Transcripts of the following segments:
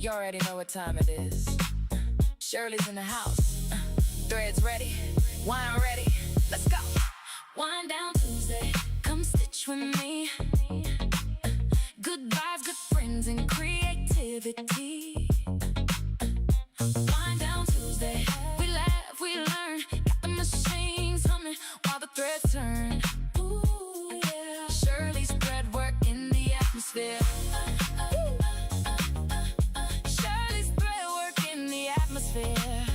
You already know what time it is. Shirley's in the house. Threads ready, wine ready. Let's go. Wind down Tuesday, come stitch with me. Good vibes, good friends, and creativity. Wind down Tuesday, we laugh, we learn. Got the machines humming while the threads turn. Ooh, yeah. Shirley's Threadwork in the atmosphere. Shirley's Threadwork in the atmosphere.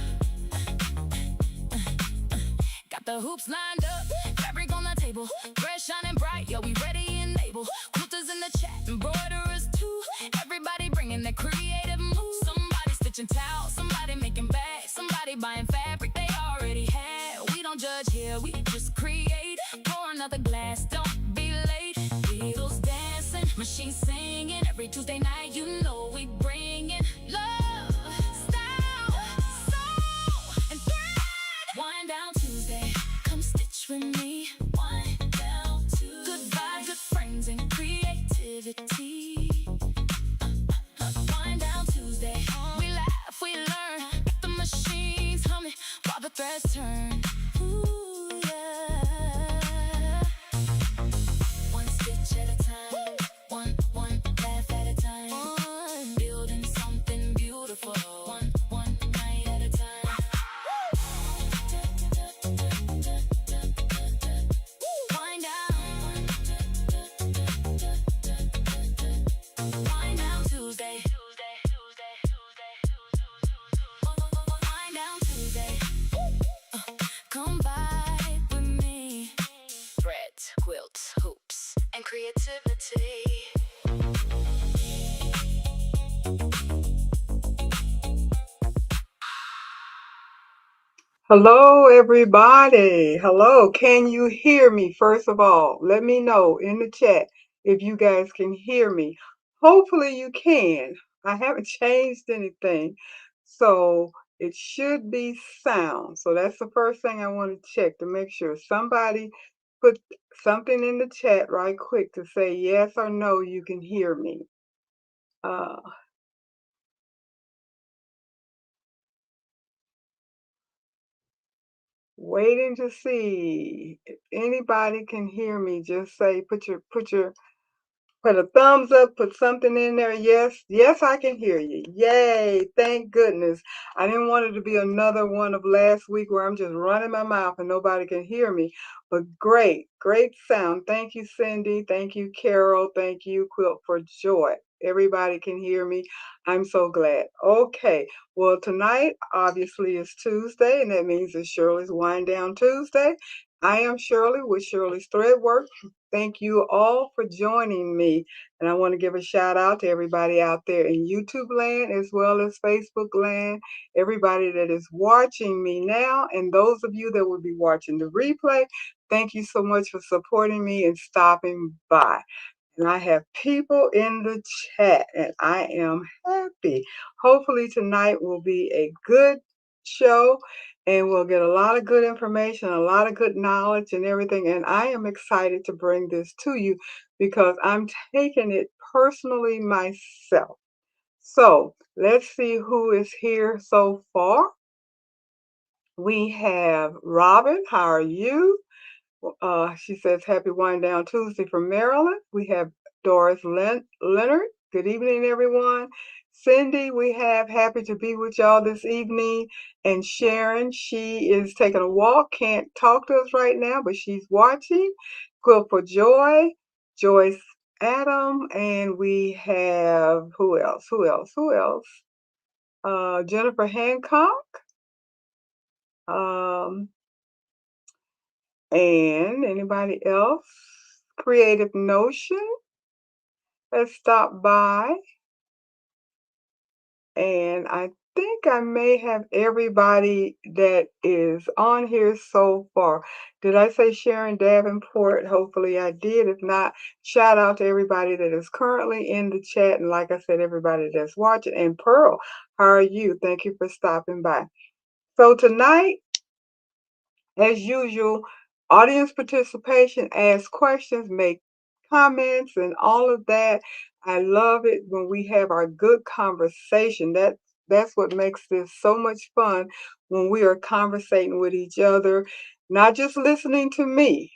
Got the hoops lined up, fabric on the table, thread shining bright, yo, we ready and able. Quilters in the chat, embroiderers too. Everybody bringing their creative moves. Somebody stitching towels, somebody making bags, somebody buying fabric they already had. We don't judge here, we just create. Pour another glass, don't be late. Beatles dancing, machines singing. Every Tuesday night, you know we bringing love, style, soul, and thread. Wind down Tuesday, come stitch with me. Wind down Tuesday. Good vibes, good friends, and creativity. Wind down Tuesday, we laugh, we learn. Got the machines humming while the threads turn. Ooh, yeah. One stitch at a time, one laugh at a time. Building something beautiful, one night at a time. Wind down. Wind down Tuesday. Wind down Tuesday. Come vibe with me. Threads, quilts, hoops, and creativity. Hello, everybody. Hello. Can you hear me? First of all, let me know in the chat if you guys can hear me. Hopefully you can. I haven't changed anything, so it should be sound. So that's the first thing I want to check to make sure. Somebody put something in the chat right quick to say yes or no, you can hear me. Waiting to see if anybody can hear me. Just say, put a thumbs up, put something in there. Yes, I can hear you. Yay, thank goodness. I didn't want it to be another one of last week where I'm just running my mouth and nobody can hear me. But great sound. Thank you, Cindy. Thank you, Carol. Thank you, Quilt for Joy. Everybody can hear me. I'm so glad. Okay, well, tonight obviously is Tuesday, and that means it's Shirley's Wind Down Tuesday. I am Shirley with Shirley's Threadwork. Thank you all for joining me. And I want to give a shout out to everybody out there in YouTube land as well as Facebook land, everybody that is watching me now, and those of you that will be watching the replay. Thank you so much for supporting me and stopping by. And I have people in the chat, and I am happy. Hopefully tonight will be a good show, and we'll get a lot of good information, a lot of good knowledge and everything. And I am excited to bring this to you because I'm taking it personally myself. So let's see who is here so far. We have Robin. How are you? She says, happy Wind Down Tuesday from Maryland. We have Doris Leonard. Good evening, everyone. Cindy, we have happy to be with y'all this evening. And Sharon, she is taking a walk, can't talk to us right now, but she's watching. Quilt for Joy, Joyce Adam, and we have, who else? Jennifer Hancock. And anybody else? Creative Notion has stopped by. And I think I may have everybody that is on here so far. Did I say Sharon Davenport? Hopefully I did. If not, shout out to everybody that is currently in the chat. And like I said, everybody that's watching. And Pearl, how are you? Thank you for stopping by. So tonight, as usual, audience participation, ask questions, make comments, and all of that. I love it when we have our good conversation. That's what makes this so much fun when we are conversating with each other, not just listening to me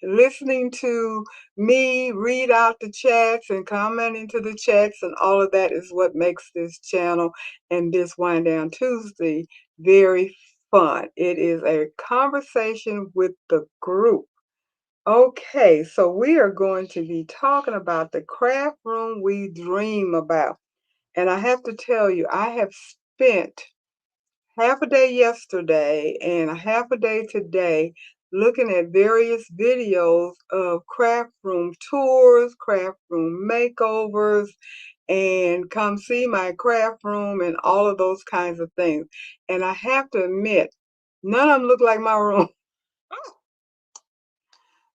read out the chats and commenting to the chats, and all of that is what makes this channel and this Wind Down Tuesday very fun. It is a conversation with the group. Okay, so we are going to be talking about the craft room we dream about. And I have to tell you, I have spent half a day yesterday and a half a day today looking at various videos of craft room tours, craft room makeovers, and come see my craft room and all of those kinds of things. And I have to admit, none of them look like my room.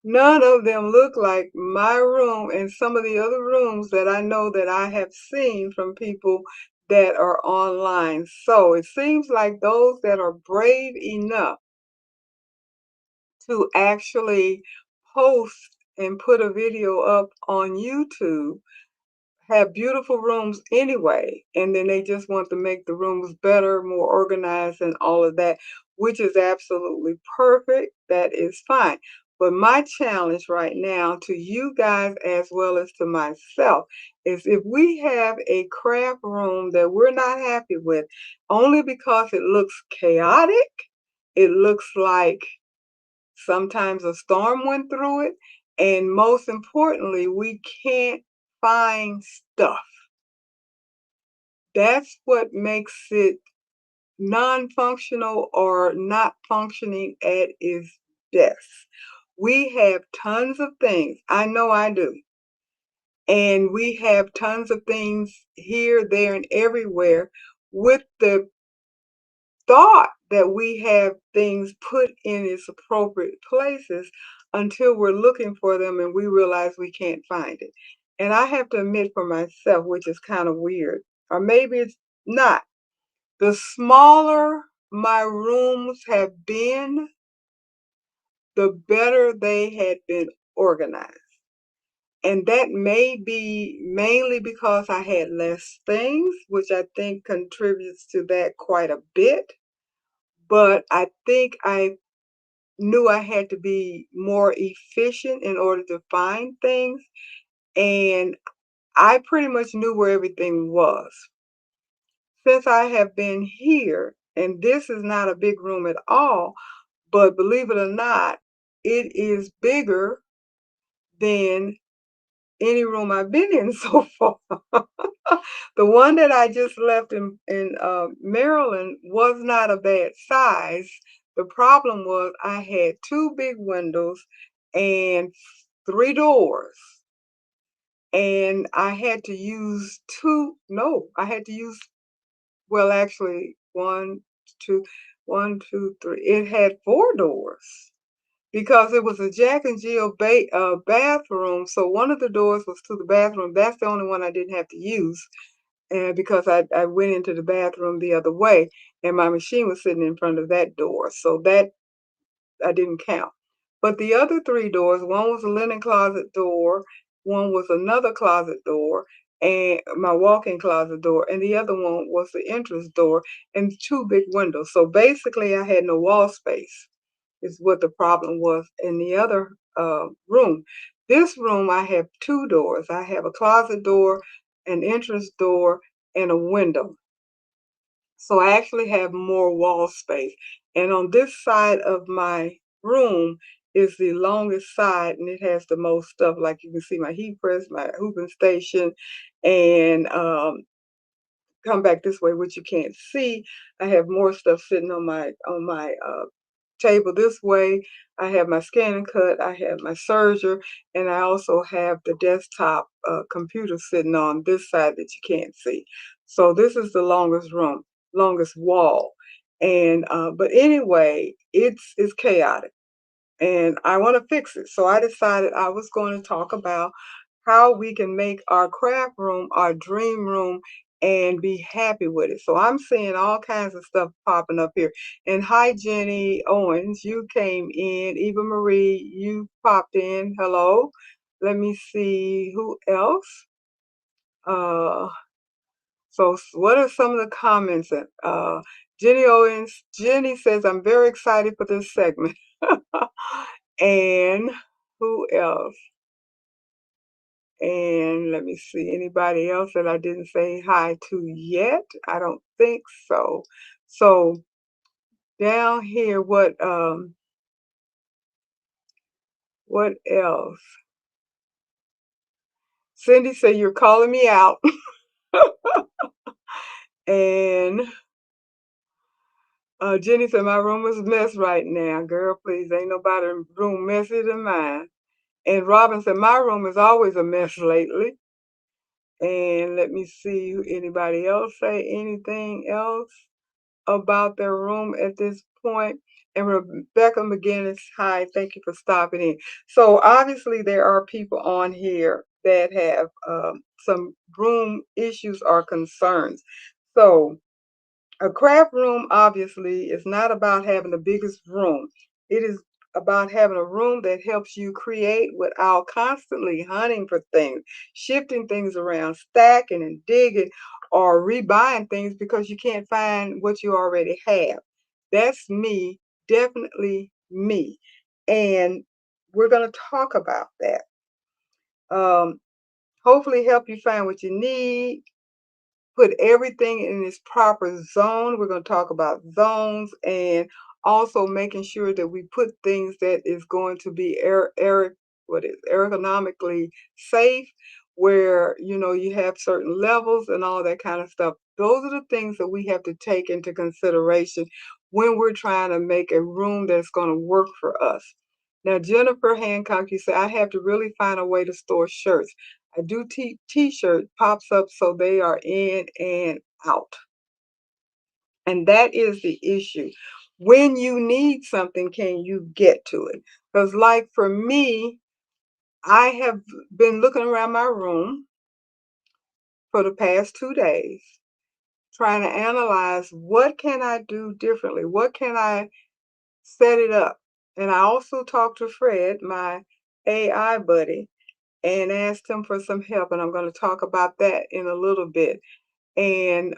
None of them look like my room and some of the other rooms that I know that I have seen from people that are online. So it seems like those that are brave enough to actually post and put a video up on YouTube have beautiful rooms anyway, and then they just want to make the rooms better, more organized, and all of that, which is absolutely perfect. That is fine. But my challenge right now to you guys as well as to myself is if we have a craft room that we're not happy with, only because it looks chaotic, it looks like sometimes a storm went through it, and most importantly, we can't find stuff. That's what makes it non-functional or not functioning at its best. We have tons of things. I know I do. And we have tons of things here, there, and everywhere with the thought that we have things put in its appropriate places until we're looking for them and we realize we can't find it. And I have to admit for myself, which is kind of weird, or maybe it's not, the smaller my rooms have been, the better they had been organized. And that may be mainly because I had less things, which I think contributes to that quite a bit. But I think I knew I had to be more efficient in order to find things. And I pretty much knew where everything was. Since I have been here, and this is not a big room at all, but believe it or not, it is bigger than any room I've been in so far. The one that I just left in Maryland was not a bad size. The problem was I had two big windows and three doors. And I had to use I had to use, well, actually, one, two, three. It had four doors because it was a Jack and Jill bathroom. So one of the doors was to the bathroom. That's the only one I didn't have to use. And because I went into the bathroom the other way and my machine was sitting in front of that door. So that I didn't count. But the other three doors, one was a linen closet door, one was another closet door, and my walk-in closet door, and the other one was the entrance door and two big windows. So basically I had no wall space is what the problem was in the other room. This room, I have two doors. I have a closet door, an entrance door, and a window. So I actually have more wall space. And on this side of my room is the longest side, and it has the most stuff. Like you can see my heat press, my hooping station, and come back this way, which you can't see. I have more stuff sitting on my table this way. I have my scan and cut, I have my serger, and I also have the desktop computer sitting on this side that you can't see. So this is the longest room, longest wall. And but anyway, it's chaotic and I want to fix it. So I decided I was going to talk about how we can make our craft room our dream room and be happy with it. So I'm seeing all kinds of stuff popping up here. And hi, Jenny Owens, you came in. Eva Marie, you popped in. Hello. Let me see who else. So what are some of the comments that Jenny says, I'm very excited for this segment. And who else? And let me see, anybody else that I didn't say hi to yet? I don't think so. So down here, what else? Cindy said, you're calling me out. And Jenny said, my room is a mess right now. Girl, please, ain't nobody room messier than mine. And Robin said, my room is always a mess lately. And let me see, anybody else say anything else about their room at this point? And Rebecca McGinnis, hi, thank you for stopping in. So obviously there are people on here that have some room issues or concerns. So a craft room obviously is not about having the biggest room. It is about having a room that helps you create without constantly hunting for things, shifting things around, stacking and digging, or rebuying things because you can't find what you already have. That's me, definitely me. And we're going to talk about that. Hopefully help you find what you need, put everything in its proper zone. We're going to talk about zones and also making sure that we put things that is going to be ergonomically safe, where you have certain levels and all that kind of stuff. Those are the things that we have to take into consideration when we're trying to make a room that's going to work for us. Now, Jennifer Hancock, you say, I have to really find a way to store shirts. I do t-shirt pops up so they are in and out. And that is the issue. When you need something, can you get to it? Because like for me, I have been looking around my room for the past 2 days, trying to analyze what can I do differently? What can I set it up? And I also talked to Fred, my AI buddy, and asked him for some help. And I'm going to talk about that in a little bit. And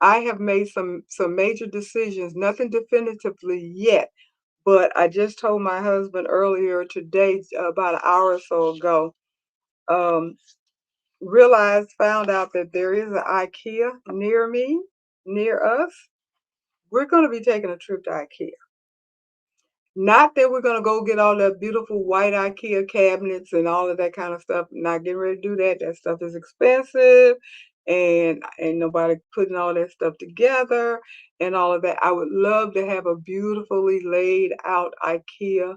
I have made some major decisions, nothing definitively yet, but I just told my husband earlier today, about an hour or so ago, found out that there is an IKEA near us. We're going to be taking a trip to IKEA. Not that we're going to go get all the beautiful white IKEA cabinets and all of that kind of stuff. Not getting ready to do that. That stuff is expensive and ain't nobody putting all that stuff together and all of that. I would love to have a beautifully laid out IKEA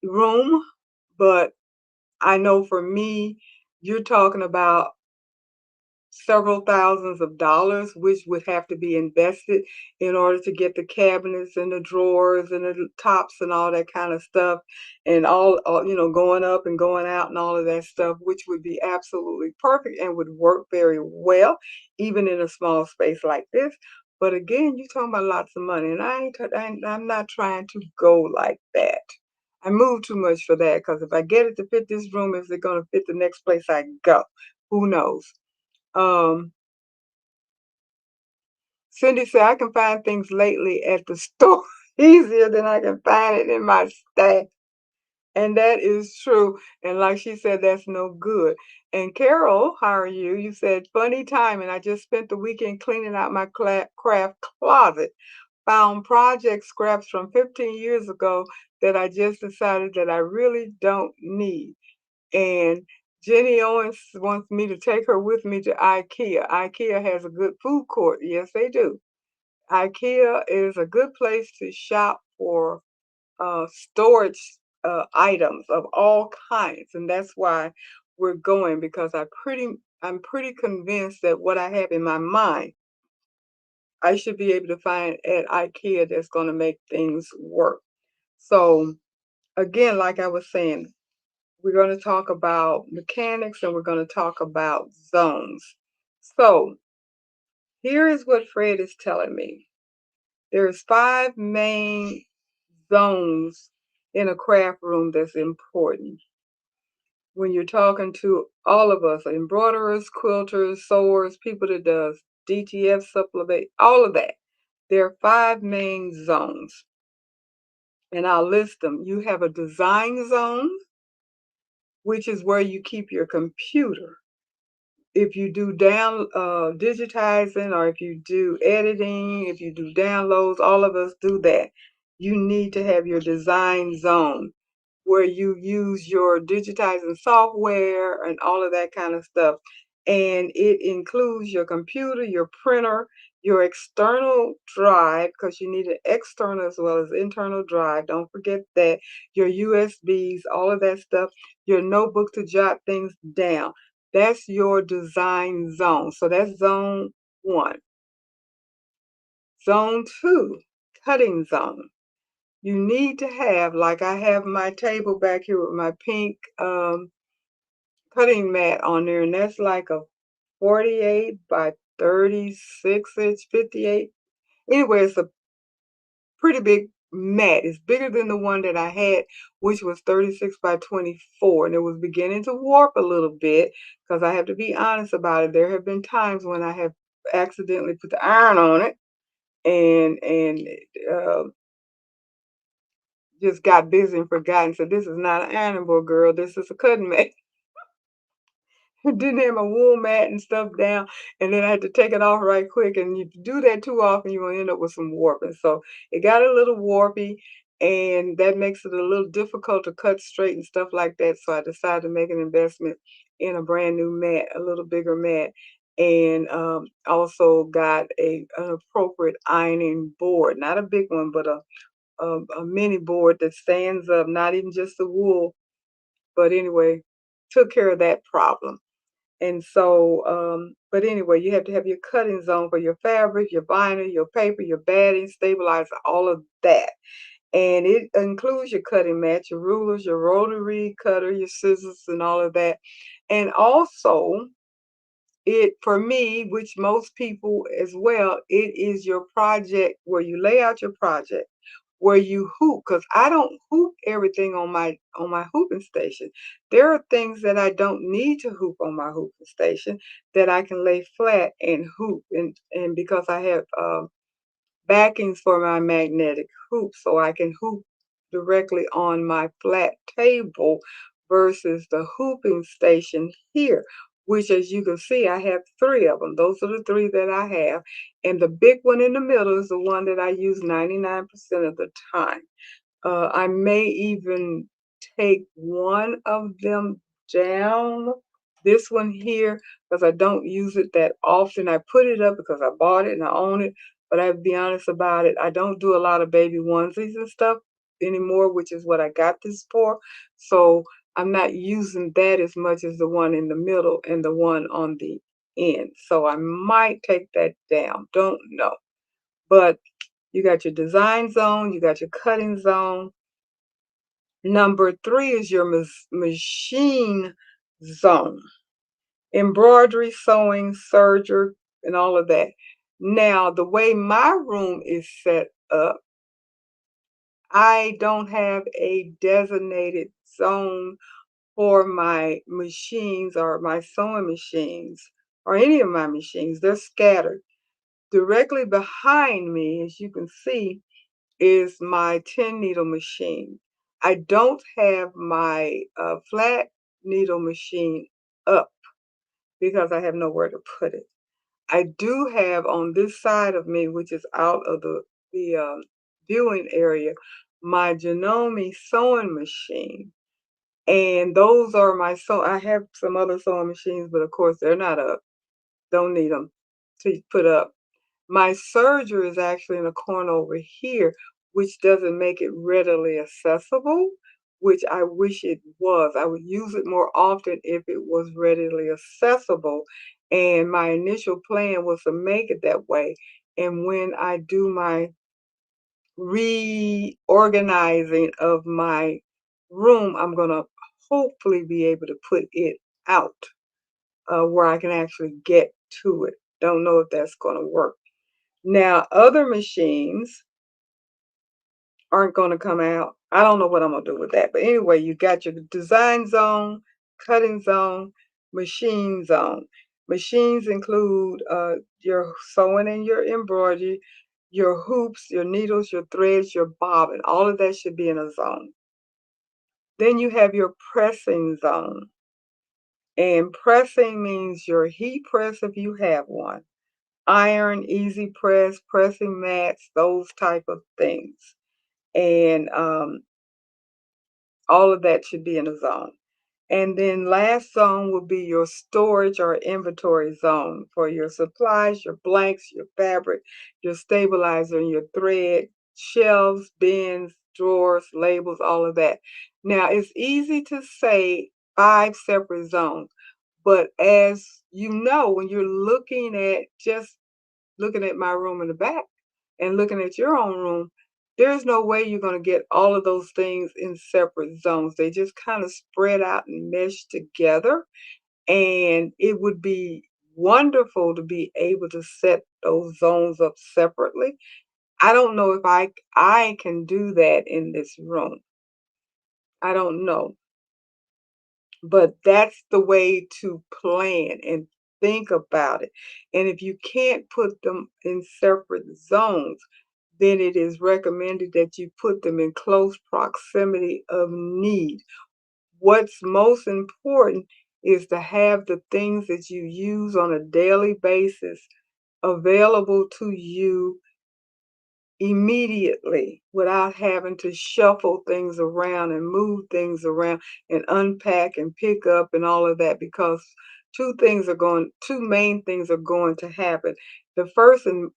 room, but I know for me, you're talking about several thousands of dollars, which would have to be invested in order to get the cabinets and the drawers and the tops and all that kind of stuff, and all going up and going out and all of that stuff, which would be absolutely perfect and would work very well, even in a small space like this. But again, you're talking about lots of money, and I'm not trying to go like that. I move too much for that, because if I get it to fit this room, is it going to fit the next place I go? Who knows? Cindy said, I can find things lately at the store easier than I can find it in my stack. And that is true. And like she said, that's no good. And Carol, how are you? You said, funny timing. I just spent the weekend cleaning out my craft closet. Found project scraps from 15 years ago that I just decided that I really don't need. And Jenny Owens wants me to take her with me to IKEA. IKEA has a good food court. Yes, they do. IKEA is a good place to shop for storage items of all kinds, and that's why we're going, because I'm pretty convinced that what I have in my mind, I should be able to find at IKEA that's going to make things work. So again, like I was saying, we're going to talk about mechanics and we're going to talk about zones. So here is what Fred is telling me. There's 5 main zones in a craft room that's important. when you're talking to all of us, embroiderers, quilters, sewers, people that does DTF, supplement, all of that. There are 5 main zones, and I'll list them. You have a design zone, which is where you keep your computer. If you do digitizing, or if you do editing, if you do downloads, all of us do that. You need to have your design zone where you use your digitizing software and all of that kind of stuff. And it includes your computer, your printer, your external drive, because you need an external as well as internal drive. Don't forget that. Your USBs, all of that stuff, your notebook to jot things down. That's your design zone. So that's zone 1. Zone 2, cutting zone. You need to have, like I have my table back here with my pink cutting mat on there, and that's like a 48 by 36 inch, 58. Anyway, it's a pretty big mat. It's bigger than the one that I had, which was 36 by 24, and it was beginning to warp a little bit, because I have to be honest about it. There have been times when I have accidentally put the iron on it, and uh, just got busy and forgot and said, "This is not an ironing board, girl. This is a cutting mat." Didn't have my wool mat and stuff down, and then I had to take it off right quick. And you do that too often, you're gonna end up with some warping. So it got a little warpy, and that makes it a little difficult to cut straight and stuff like that. So I decided to make an investment in a brand new mat, a little bigger mat, and also got an appropriate ironing board, not a big one, but a mini board that stands up, not even just the wool. But anyway, took care of that problem. And so, but anyway, you have to have your cutting zone for your fabric, your binder, your paper, your batting, stabilizer, all of that. And it includes your cutting mat, your rulers, your rotary cutter, your scissors, and all of that. And also, for me, which most people as well, it is your project where you lay out your project, where you hoop, because I don't hoop everything on my hooping station. There are things that I don't need to hoop on my hooping station that I can lay flat and hoop, and because I have backings for my magnetic hoop, so I can hoop directly on my flat table versus the hooping station here, which, as you can see, I have 3 of them. Those are the 3 that I have. And the big one in the middle is the one that I use 99% of the time. I may even take one of them down, this one here, because I don't use it that often. I put it up because I bought it and I own it, but I have to be honest about it. I don't do a lot of baby onesies and stuff anymore, which is what I got this for. So I'm not using that as much as the one in the middle and the one on the end. So I might take that down. Don't know. But you got your design zone, you got your cutting zone. Number 3 is your machine zone. Embroidery, sewing, serger, and all of that. Now, the way my room is set up, I don't have a designated zone for my machines or my sewing machines or any of my machines. They're scattered. Directly behind me, as you can see, is my 10 needle machine. I don't have my flat needle machine up because I have nowhere to put it. I do have on this side of me, which is out of the viewing area, my Janome sewing machine. And those are I have some other sewing machines, but of course they're not up. Don't need them to put up. My serger is actually in a corner over here, which doesn't make it readily accessible, which I wish it was. I would use it more often if it was readily accessible. And my initial plan was to make it that way. And when I do my reorganizing of my room, I'm going to hopefully be able to put it out where I can actually get to it. Don't know if that's going to work. Now, other machines aren't going to come out. I don't know what I'm going to do with that. But anyway, you got your design zone, cutting zone, machine zone. Machines include your sewing and your embroidery, your hoops, your needles, your threads, your bobbin. All of that should be in a zone. Then you have your pressing zone. And pressing means your heat press if you have one. Iron, easy press, pressing mats, those type of things. And all of that should be in a zone. And then last zone will be your storage or inventory zone for your supplies, your blanks, your fabric, your stabilizer, and your thread, shelves, bins, drawers, labels, all of that. Now, it's easy to say 5 separate zones, but as you know, when you're looking at just looking at my room in the back and looking at your own room, there's no way you're going to get all of those things in separate zones. They just kind of spread out and mesh together. And it would be wonderful to be able to set those zones up separately. I don't know if I can do that in this room. I don't know. But that's the way to plan and think about it. And if you can't put them in separate zones, then it is recommended that you put them in close proximity of need. What's most important is to have the things that you use on a daily basis available to you immediately without having to shuffle things around and move things around and unpack and pick up and all of that, because two main things are going to happen. The first and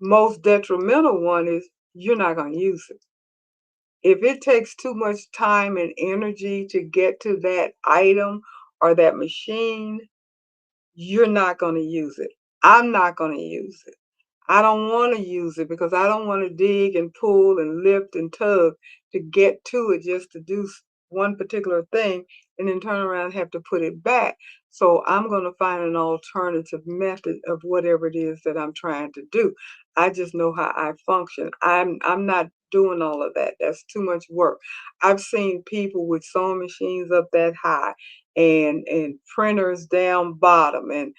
most detrimental one is you're not going to use it. If it takes too much time and energy to get to that item or that machine, you're not going to use it. I'm not going to use it. I don't want to use it because I don't want to dig and pull and lift and tug to get to it just to do one particular thing and then turn around and have to put it back. So I'm going to find an alternative method of whatever it is that I'm trying to do. I just know how I function. I'm not doing all of that. That's too much work. I've seen people with sewing machines up that high and printers down bottom and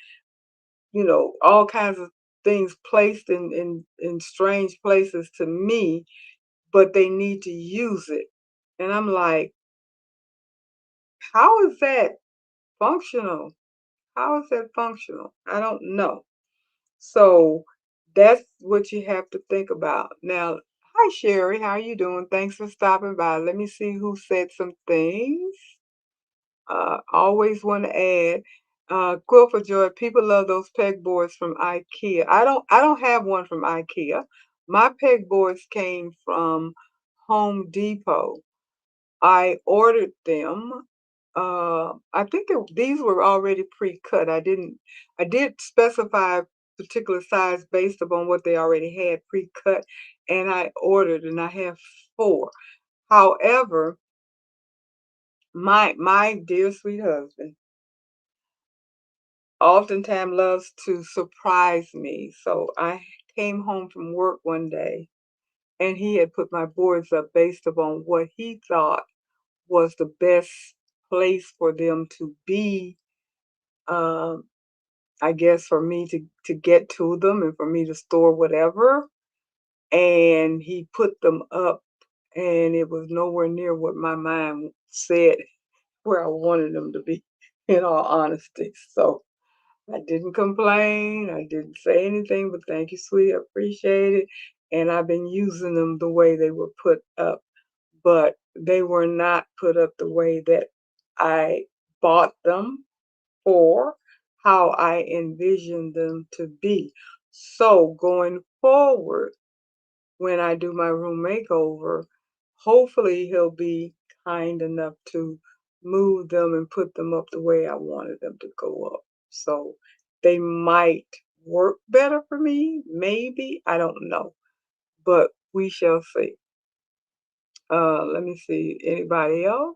all kinds of things placed in strange places to me, but they need to use it. And I'm like, how is that functional? How is that functional? I don't know. So that's what you have to think about. Now, hi Sherry, how are you doing? Thanks for stopping by. Let me see who said some things. Always want to add, quilt for joy. People love those pegboards from IKEA. I don't have one from IKEA. My pegboards came from Home Depot. I ordered them. I think these were already pre-cut. I did specify a particular size based upon what they already had pre-cut, and I ordered, and I have 4. However, my dear sweet husband oftentimes loves to surprise me. So I came home from work one day and he had put my boards up based upon what he thought was the best place for them to be. Um, I guess for me to get to them and for me to store whatever. And he put them up and it was nowhere near what my mind said where I wanted them to be, in all honesty. So I didn't complain. I didn't say anything, but thank you, sweetie. I appreciate it. And I've been using them the way they were put up, but they were not put up the way that I bought them for, how I envisioned them to be. So going forward, when I do my room makeover, hopefully he'll be kind enough to move them and put them up the way I wanted them to go up. So they might work better for me, maybe, I don't know, but we shall see. Let me see, anybody else?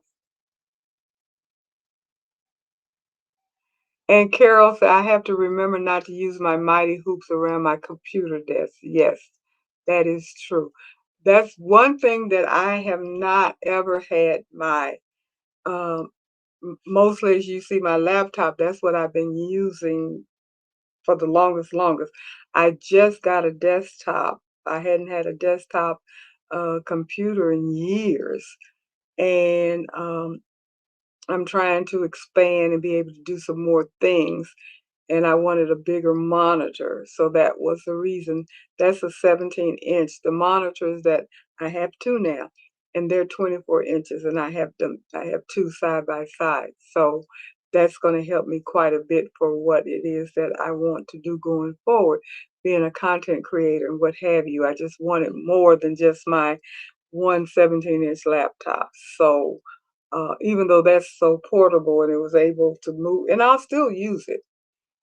And Carol said, I have to remember not to use my mighty hoops around my computer desk. Yes, that is true. That's one thing that I have not ever had my um, Mostly, as you see my laptop, that's what I've been using for the longest. I just got a desktop. I hadn't had a desktop computer in years, and I'm trying to expand and be able to do some more things, and I wanted a bigger monitor. So that was the reason. That's a 17-inch. The monitors that I have two now, and they're 24 inches, and I have two side by side. So that's going to help me quite a bit for what it is that I want to do going forward, being a content creator and what have you. I just wanted more than just my one 17-inch laptop. So even though that's so portable and it was able to move, and I'll still use it,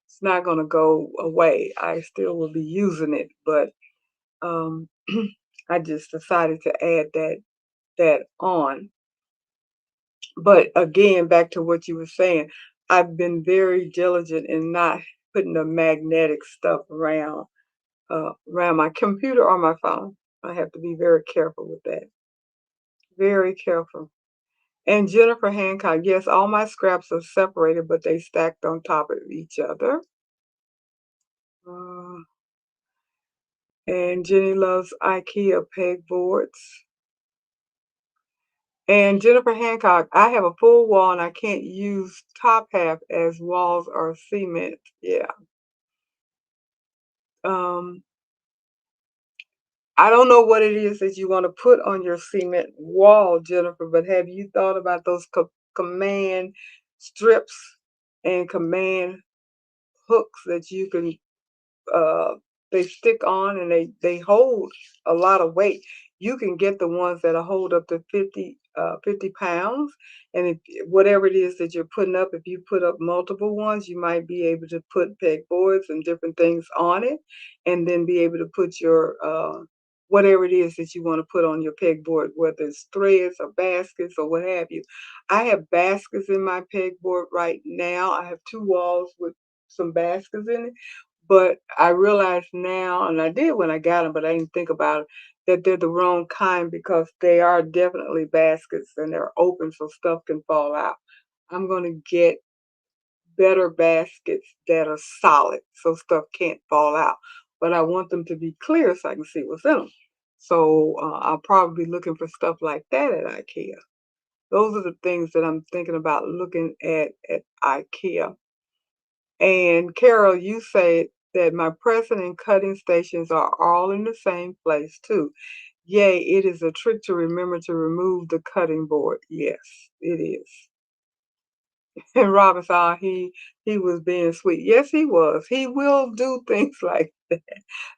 it's not going to go away. I still will be using it, but um, I just decided to add that on. But again, back to what you were saying, I've been very diligent in not putting the magnetic stuff around my computer or my phone. I have to be very careful with that. Very careful. And Jennifer Hancock, yes, all my scraps are separated, but they stacked on top of each other. Uh, and Jenny loves IKEA pegboards. And Jennifer Hancock, I have a full wall and I can't use top half as walls or cement. Yeah. Um, I don't know what it is that you want to put on your cement wall, Jennifer, but have you thought about those command strips and command hooks that you can uh, they stick on and they hold a lot of weight. You can get the ones that hold up to 50 pounds. And if whatever it is that you're putting up, if you put up multiple ones, you might be able to put pegboards and different things on it, and then be able to put your whatever it is that you want to put on your pegboard, whether it's threads or baskets or what have you. I have baskets in my pegboard right now. I have two walls with some baskets in it, but I realize now, and I did when I got them, but I didn't think about it, that they're the wrong kind because they are definitely baskets and they're open so stuff can fall out. I'm going to get better baskets that are solid so stuff can't fall out. But I want them to be clear so I can see what's in them. So I'll probably be looking for stuff like that at IKEA. Those are the things that I'm thinking about looking at IKEA. And Carol, you say that my pressing and cutting stations are all in the same place too. Yay, it is a trick to remember to remove the cutting board. Yes, it is. And Robin saw he was being sweet. Yes, he was. He will do things like that.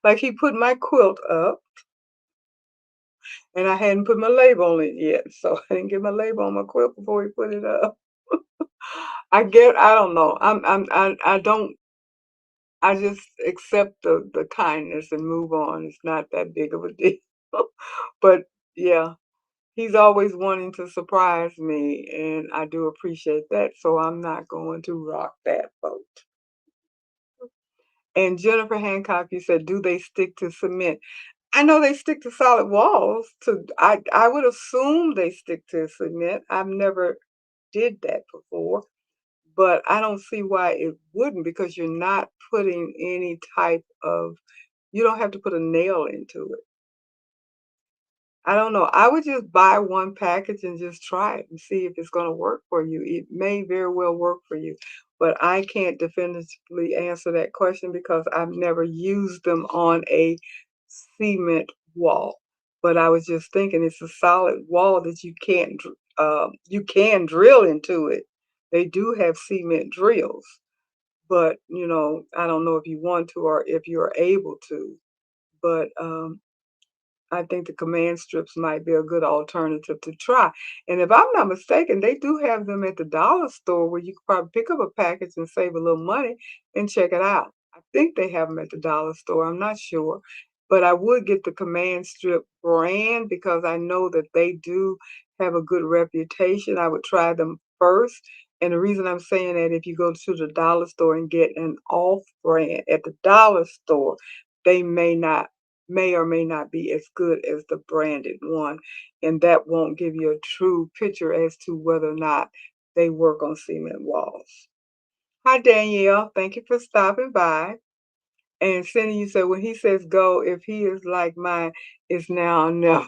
Like he put my quilt up and I hadn't put my label on it yet. So I didn't get my label on my quilt before he put it up. I don't know. I don't I just accept the kindness and move on. It's not that big of a deal. But yeah, he's always wanting to surprise me, and I do appreciate that. So I'm not going to rock that boat. And Jennifer Hancock, you said, do they stick to cement? I know they stick to solid walls. I would assume they stick to cement. I've never did that before, but I don't see why it wouldn't because you're not putting any type of you don't have to put a nail into it. I don't know. I would just buy one package and just try it and see if it's going to work for you. It may very well work for you, but I can't definitively answer that question because I've never used them on a cement wall. But I was just thinking it's a solid wall that you can drill into it. They do have cement drills, but I don't know if you want to or if you're able to. But I think the command strips might be a good alternative to try. And if I'm not mistaken, they do have them at the dollar store where you can probably pick up a package and save a little money and check it out. I think they have them at the dollar store. I'm not sure. But I would get the command strip brand because I know that they do have a good reputation. I would try them first. And the reason I'm saying that if you go to the dollar store and get an off brand at the dollar store, they may or may not be as good as the branded one. And that won't give you a true picture as to whether or not they work on cement walls. Hi, Danielle. Thank you for stopping by. And Cindy, you said when he says go, if he is like mine, it's now or never.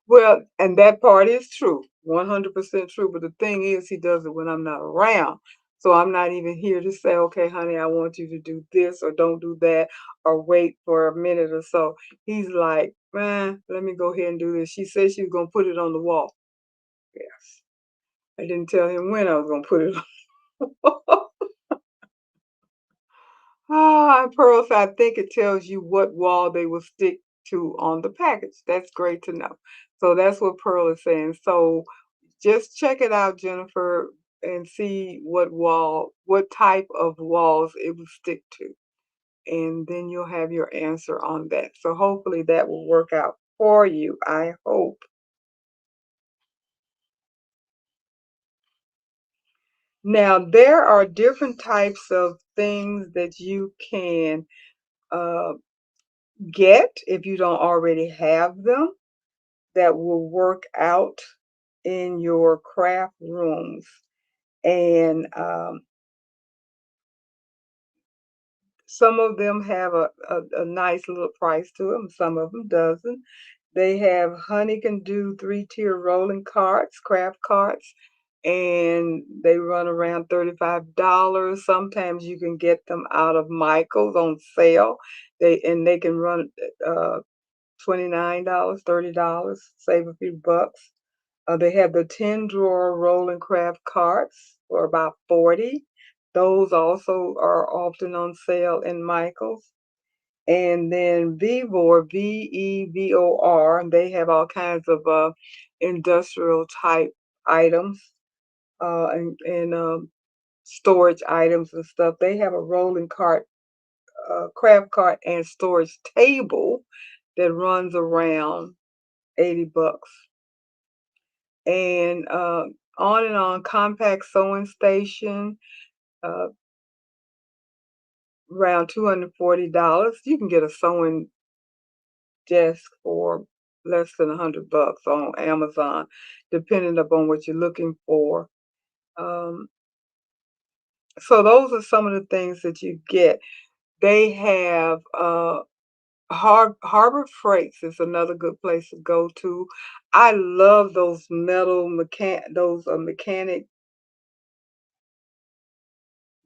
Well, and that part is true, 100% true. But the thing is, he does it when I'm not around. So I'm not even here to say, okay, honey, I want you to do this or don't do that or wait for a minute or so. He's like, man, let me go ahead and do this. She said she was going to put it on the wall. Yes. I didn't tell him when I was going to put it on the wall. Ah, Pearl said, I think it tells you what wall they will stick to on the package. That's great to know. So that's what Pearl is saying. So just check it out, Jennifer, and see what type of walls it will stick to. And then you'll have your answer on that. So hopefully that will work out for you. I hope. Now, there are different types of things that you can uh, get if you don't already have them that will work out in your craft rooms. And some of them have a nice little price to them, some of them doesn't. They have Honey Can Do 3-tier rolling carts, craft carts, and they run around $35. Sometimes you can get them out of Michael's on sale. They can run $29, $30, save a few bucks. They have the 10-drawer rolling craft carts for about $40. Those also are often on sale in Michael's. And then Vevor, Vevor, they have all kinds of industrial type items and storage items and stuff. They have a rolling cart, craft cart, and storage table that runs around $80. And on and on, compact sewing station, uh, around $240. You can get a sewing desk for less than $100 on Amazon, depending upon what you're looking for. Um, so those are some of the things that you get. They have Harbor Freights is another good place to go to. I love those mechanic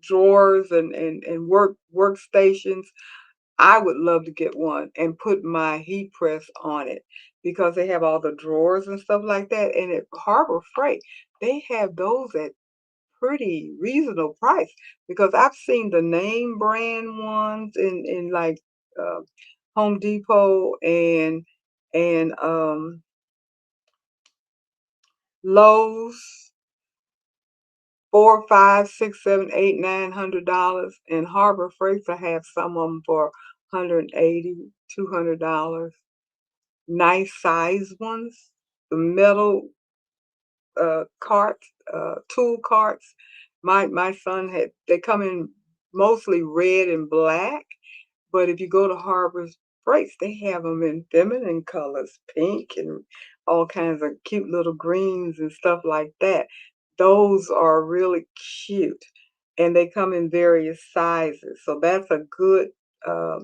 drawers and workstations. I would love to get one and put my heat press on it because they have all the drawers and stuff like that. And at Harbor Freight, they have those at pretty reasonable price because I've seen the name brand ones in like uh, Home Depot and Lowe's. 4, 5, 6, 7, 8, $900, and Harbor Freight to have some of them for 180, $200. Nice size ones. The metal carts, tool carts. My son had. They come in mostly red and black, but if you go to Harbor's Freights, they have them in feminine colors, pink and all kinds of cute little greens and stuff like that. Those are really cute, and they come in various sizes. So that's a good uh,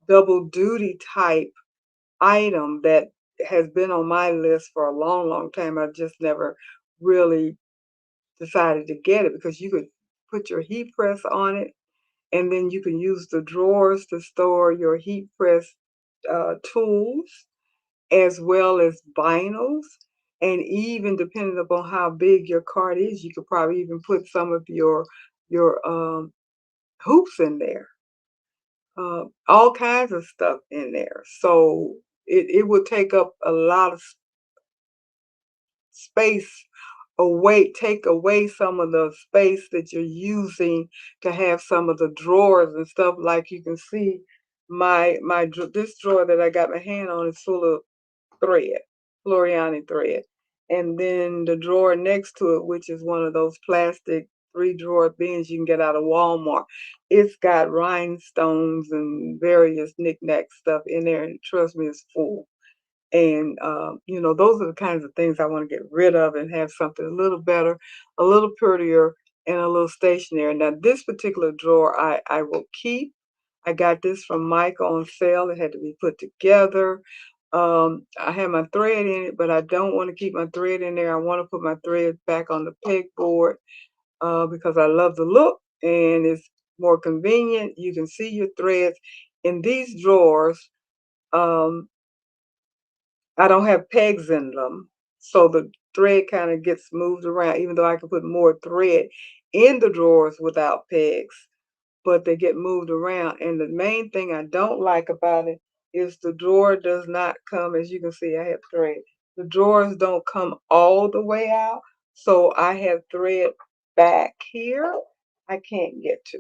double duty type item that has been on my list for a long, long time. I've just never really decided to get it because you could put your heat press on it, and then you can use the drawers to store your heat press tools as well as vinyls. And even depending upon how big your cart is, you could probably even put some of your hoops in there. All kinds of stuff in there. So it would take up a lot of space away, take away some of the space that you're using to have some of the drawers and stuff. Like you can see this drawer that I got my hand on is full of thread, Floriani thread. And then the drawer next to it, which is one of those plastic 3-drawer bins you can get out of Walmart, it's got rhinestones and various knickknack stuff in there, and trust me, it's full. And, you know, those are the kinds of things I want to get rid of and have something a little better, a little prettier, and a little stationary. Now, this particular drawer I will keep. I got this from Mike on sale. It had to be put together. I have my thread in it, but I don't want to keep my thread in there. I want to put my thread back on the pegboard because I love the look and it's more convenient. You can see your threads in these drawers. Um, I don't have pegs in them, so the thread kind of gets moved around, even though I can put more thread in the drawers without pegs, but they get moved around. And the main thing I don't like about it is the drawer does not come, as you can see, I have thread. The drawers don't come all the way out, so I have thread back here I can't get to.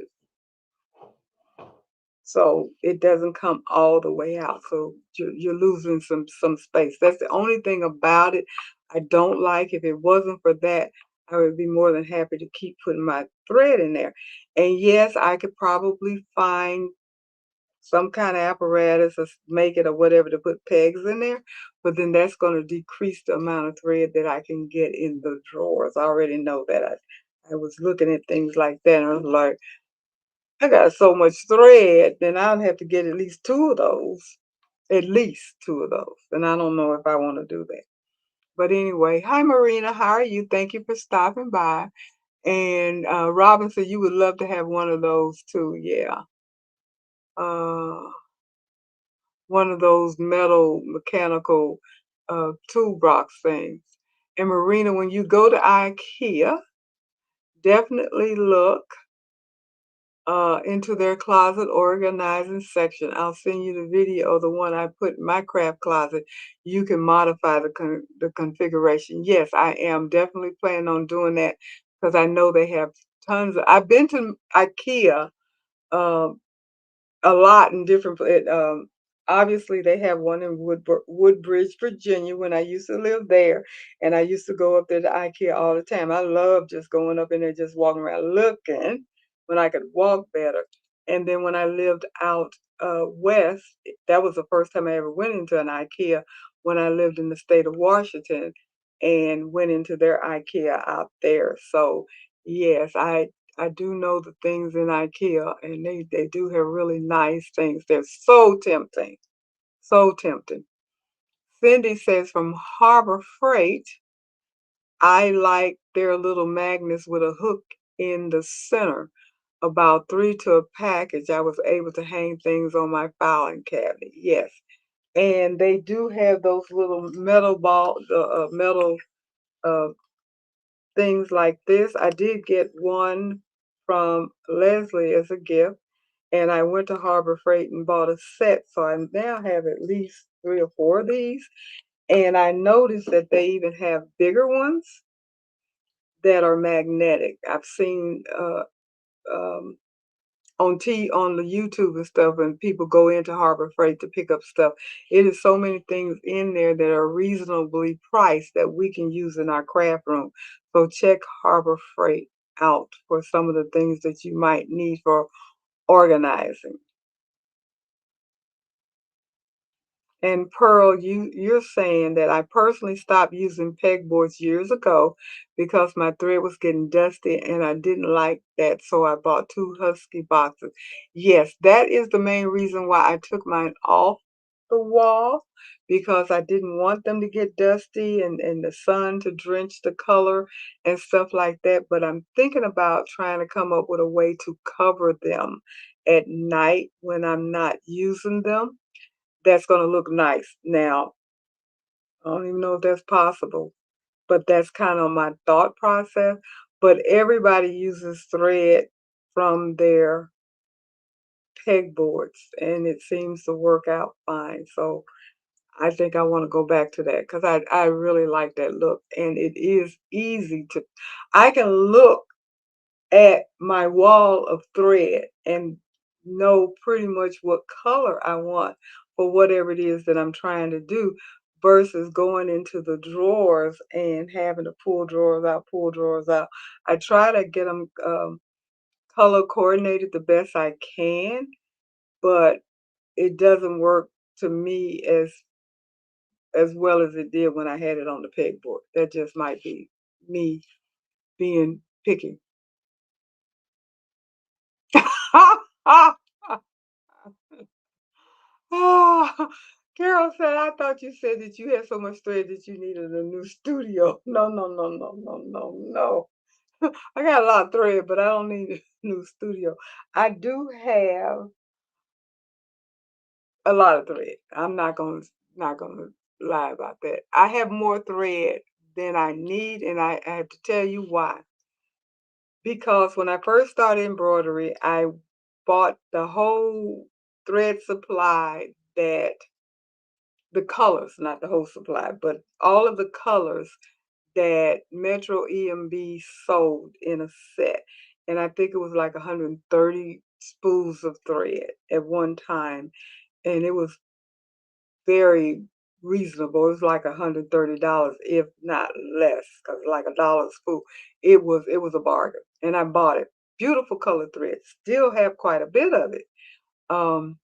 So it doesn't come all the way out. So you're losing some space. That's the only thing about it I don't like. If it wasn't for that, I would be more than happy to keep putting my thread in there. And yes, I could probably find some kind of apparatus or make it or whatever to put pegs in there, but then that's going to decrease the amount of thread that I can get in the drawers. I already know that. I was looking at things like that and I was like, I got so much thread, then I'll have to get at least two of those. At least two of those. And I don't know if I want to do that. But anyway, hi Marina, how are you? Thank you for stopping by. And Robin said you would love to have one of those too. Yeah. Uh, one of those metal mechanical toolbox things. And Marina, when you go to IKEA, definitely look into their closet organizing section. I'll send you the video of the one I put in my craft closet. You can modify the configuration. Yes, I am definitely planning on doing that because I know they have tons of. I've been to IKEA um, a lot in different. Obviously, they have one in Woodbridge, Virginia. When I used to live there, and I used to go up there to IKEA all the time. I love just going up in there, just walking around, looking when I could walk better. And then when I lived out west, that was the first time I ever went into an IKEA. When I lived in the state of Washington, and went into their IKEA out there. So yes, I do know the things in IKEA, and they do have really nice things. They're so tempting, so tempting. Cindy says from Harbor Freight, I like their little magnets with a hook in the center. About 3 to a package. I was able to hang things on my filing cabinet. Yes, and they do have those little metal metal uh, things like this. I did get one from Leslie as a gift, and I went to Harbor Freight and bought a set. So I now have at least 3 or 4 of these. And I noticed that they even have bigger ones that are magnetic. I've seen um, on the YouTube and stuff, and people go into Harbor Freight to pick up stuff. It is so many things in there that are reasonably priced that we can use in our craft room. So check Harbor Freight out for some of the things that you might need for organizing. And Pearl, you're saying that I personally stopped using pegboards years ago because my thread was getting dusty and I didn't like that, so I bought 2 Husky boxes. Yes, that is the main reason why I took mine off the wall because I didn't want them to get dusty and the sun to drench the color and stuff like that. But I'm thinking about trying to come up with a way to cover them at night when I'm not using them that's going to look nice. Now, I don't even know if that's possible, but that's kind of my thought process. But everybody uses thread from their pegboards, and it seems to work out fine. So I think I want to go back to that because I really like that look, and it is easy to. I can look at my wall of thread and know pretty much what color I want for whatever it is that I'm trying to do versus going into the drawers and having to pull drawers out, pull drawers out. I try to get them color coordinated the best I can, but it doesn't work to me as as well as it did when I had it on the pegboard. That just might be me being picky. Carol said, I thought you said that you had so much thread that you needed a new studio. No, no, no, no, no, no, no. I got a lot of thread, but I don't need a new studio. I do have a lot of thread. I'm not gonna lie about that. I have more thread than I need, and I have to tell you why. Because when I first started embroidery, I bought the whole thread supply that the colors, not the whole supply, but all of the colors that Metro EMB sold in a set. And I think it was like 130 spools of thread at one time. And it was very reasonable. It was like $130, if not less, because like $1 a spool. It was a bargain. And I bought it. Beautiful color thread. Still have quite a bit of it. Um,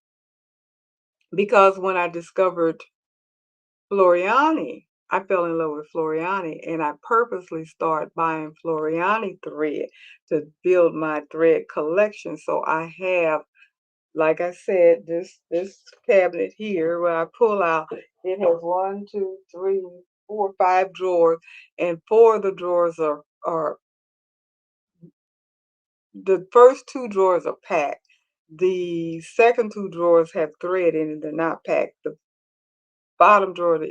because when I discovered Floriani, I fell in love with Floriani, and I purposely started buying Floriani thread to build my thread collection. So I have, like I said, this cabinet here where I pull out, it has 1, 2, 3, 4, 5 drawers, and 4 of the drawers are the first 2 drawers are packed. The second 2 drawers have thread in it, they're not packed. The bottom drawer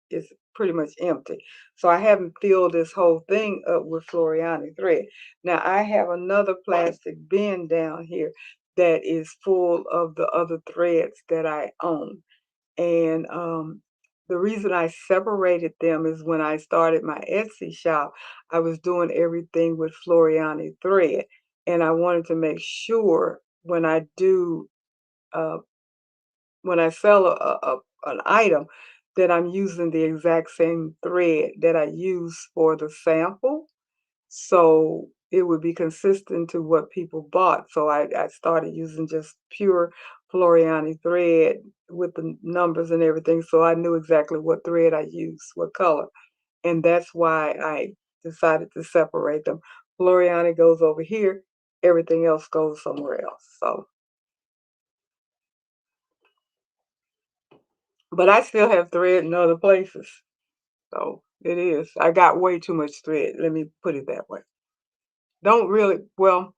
is pretty much empty. So I haven't filled this whole thing up with Floriani thread. Now I have another plastic bin down here that is full of the other threads that I own. And the reason I separated them is when I started my Etsy shop, I was doing everything with Floriani thread. And I wanted to make sure uh, when I sell an item, that I'm using the exact same thread that I use for the sample. So it would be consistent to what people bought. So I started using just pure Floriani thread with the numbers and everything. So I knew exactly what thread I used, what color. And that's why I decided to separate them. Floriani goes over here, everything else goes somewhere else. So, but I still have thread in other places. So it is. I got way too much thread. Let me put it that way. Don't really, well,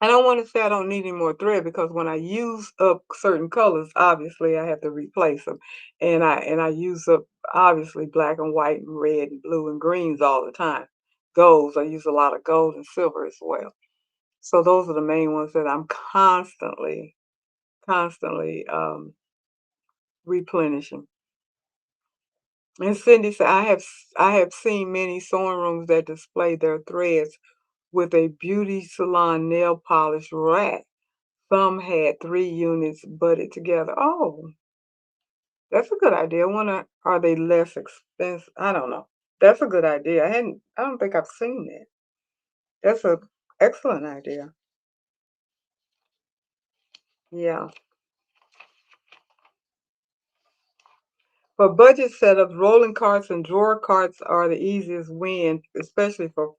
I don't want to say I don't need any more thread because when I use up certain colors, obviously I have to replace them. And I use up obviously black and white and red and blue and greens all the time. Golds, I use a lot of gold and silver as well. So those are the main ones that I'm constantly replenishing. And Cindy said, I have seen many sewing rooms that display their threads with a beauty salon nail polish rack. Some had 3 units butted together. Oh, that's a good idea. Are they less expensive? I don't know. That's a good idea. I don't think I've seen that. That's a excellent idea. Yeah. For budget setups, rolling carts and drawer carts are the easiest win, especially for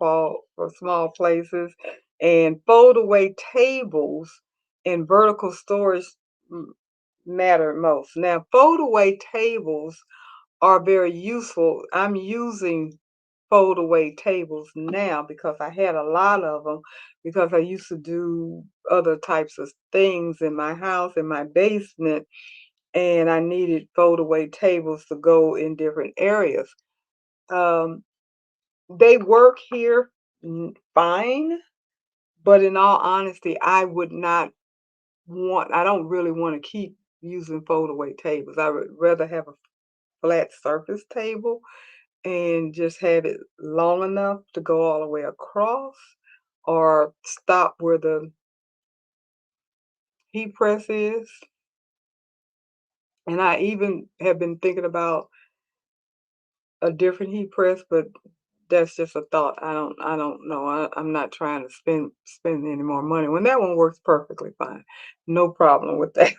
small places. And fold away tables and vertical storage m- matter most. Now, fold away tables are very useful. I'm using fold away tables now because I had a lot of them because I used to do other types of things in my house, in my basement, and I needed fold away tables to go in different areas. Um, they work here fine, but in all honesty, I don't really want to keep using fold away tables. I would rather have a flat surface table and just have it long enough to go all the way across or stop where the heat press is. And I even have been thinking about a different heat press, but that's just a thought. I don't know. I'm not trying to spend any more money when that one works perfectly fine. No problem with that.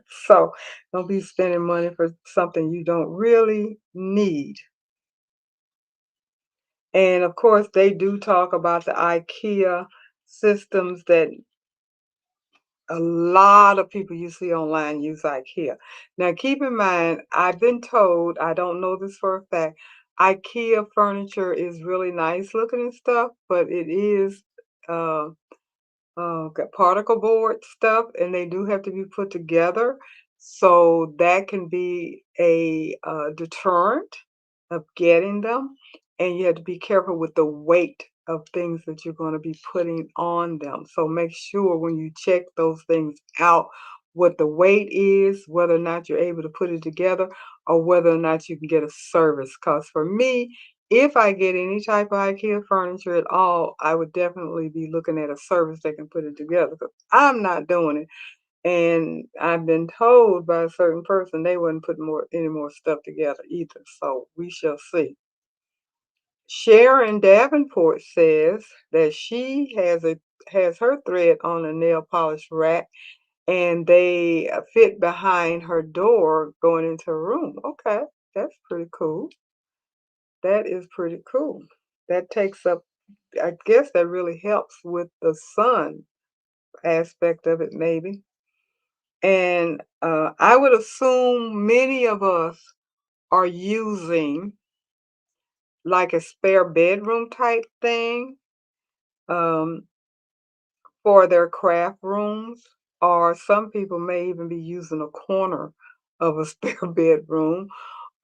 So don't be spending money for something you don't really need. And of course, they do talk about the IKEA systems that a lot of people you see online use IKEA. Now, keep in mind, I've been told, I don't know this for a fact, IKEA furniture is really nice looking and stuff, but it is uh, got particle board stuff, and they do have to be put together. So that can be a deterrent of getting them. And you have to be careful with the weight of things that you're going to be putting on them. So make sure when you check those things out, what the weight is, whether or not you're able to put it together, or whether or not you can get a service. Because for me, if I get any type of IKEA furniture at all, I would definitely be looking at a service that can put it together. 'Cause I'm not doing it. And I've been told by a certain person they wouldn't put any more stuff together either. So we shall see. Sharon Davenport says that she has her thread on a nail polish rack and they fit behind her door going into her room. Okay, that's pretty cool. That is pretty cool. That takes up, I guess that really helps with the sun aspect of it, maybe. And I would assume many of us are using like a spare bedroom type thing um, for their craft rooms, or some people may even be using a corner of a spare bedroom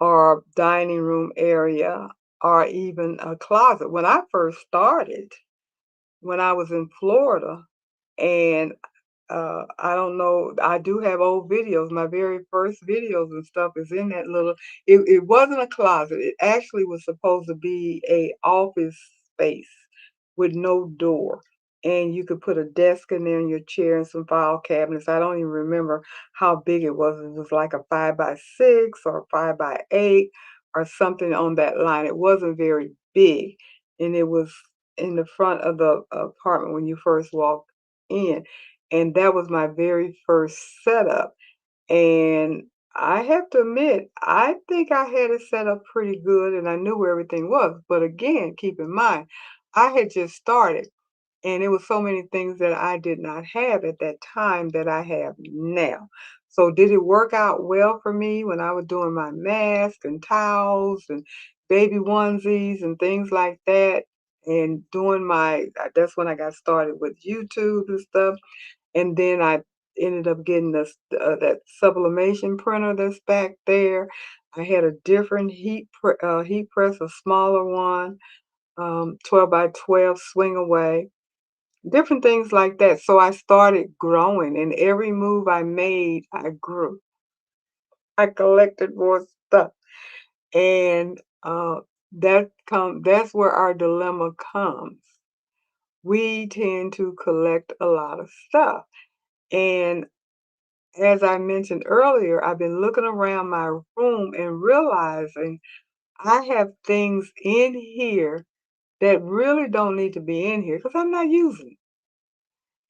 or dining room area or even a closet. When I first started, when I was in Florida, and I don't know, I do have old videos. My very first videos and stuff is in that little, it wasn't a closet. It actually was supposed to be a office space with no door. And you could put a desk in there and your chair and some file cabinets. I don't even remember how big it was. It was like a 5x6 or 5x8 or something on that line. It wasn't very big. And it was in the front of the apartment when you first walked in. And that was my very first setup. And I have to admit, I think I had it set up pretty good and I knew where everything was. But again, keep in mind, I had just started and it was so many things that I did not have at that time that I have now. So did it work out well for me when I was doing my mask and towels and baby onesies and things like that? And doing that's when I got started with YouTube and stuff. And then I ended up getting that sublimation printer that's back there. I had a different heat press, a smaller one, 12 by 12 swing away, different things like that. So I started growing, and every move I made, I grew. I collected more stuff, and that's where our dilemma comes. We tend to collect a lot of stuff, and as I mentioned earlier, I've been looking around my room and realizing I have things in here that really don't need to be in here because I'm not using.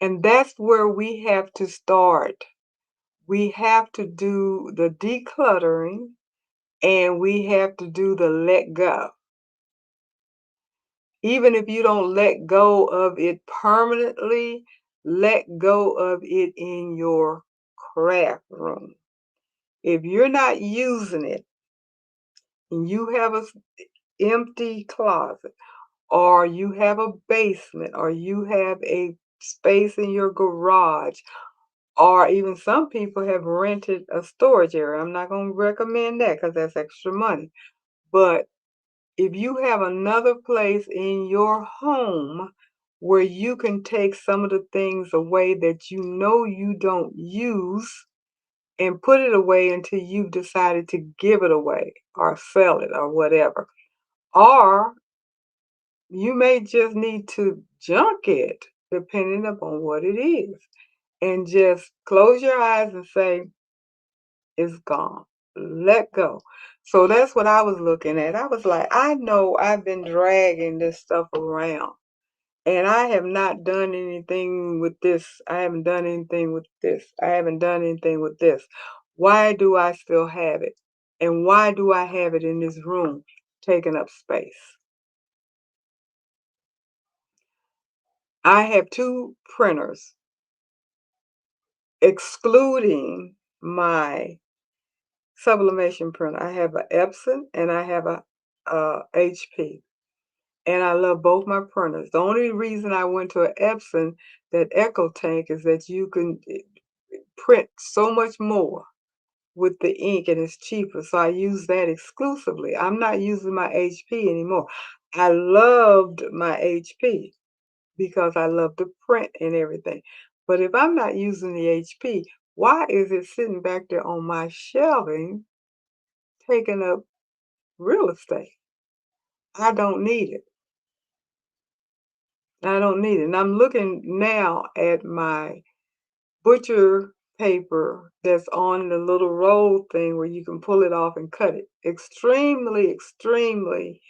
And that's where we have to start. We have to do the decluttering and we have to do the let go. Even if you don't let go of it permanently, let go of it in your craft room. If you're not using it and you have a empty closet, or you have a basement, or you have a space in your garage, or even some people have rented a storage area. I'm not going to recommend that because that's extra money. But if you have another place in your home where you can take some of the things away that you know you don't use and put it away until you've decided to give it away or sell it or whatever. Or you may just need to junk it, depending upon what it is, and just close your eyes and say, it's gone. Let go. So that's what I was looking at. I was like, I know I've been dragging this stuff around. And I have not done anything with this. I haven't done anything with this. I haven't done anything with this. Why do I still have it? And why do I have it in this room taking up space? I have two printers, excluding my sublimation printer. I have an Epson and I have a HP. And I love both my printers. The only reason I went to an Epson, that Echo Tank, is that you can print so much more with the ink and it's cheaper. So I use that exclusively. I'm not using my HP anymore. I loved my HP because I love the print and everything. But if I'm not using the HP, why is it sitting back there on my shelving taking up real estate? I don't need it. I don't need it. And I'm looking now at my butcher paper that's on the little roll thing where you can pull it off and cut it. Extremely, extremely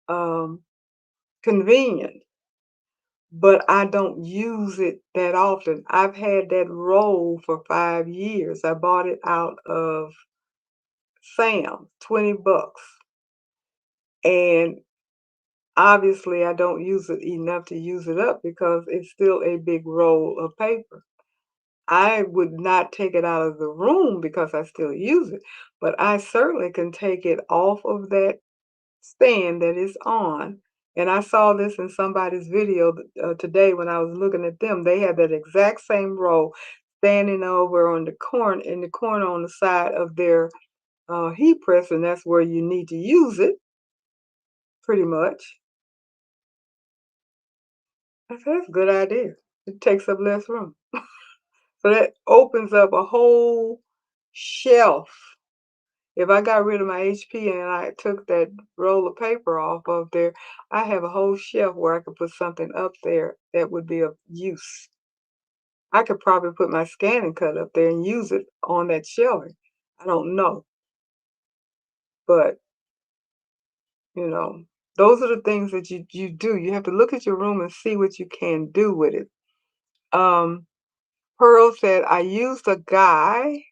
um, convenient, but I don't use it that often. I've had that roll for 5 years. I bought it out of Sam's, 20 bucks. And obviously I don't use it enough to use it up because it's still a big roll of paper. I would not take it out of the room because I still use it, but I certainly can take it off of that stand that it's on. And I saw this in somebody's video today when I was looking at them. They had that exact same roll standing over on the corner, in the corner on the side of their heat press, and that's where you need to use it, pretty much. I said, that's a good idea. It takes up less room. So that opens up a whole shelf. If I got rid of my HP and I took that roll of paper off of there, I have a whole shelf where I could put something up there that would be of use. I could probably put my scanning cut up there and use it on that shelving. I don't know, but you know, those are the things that you do. You have to look at your room and see what you can do with it. Um, Pearl said, I used a guy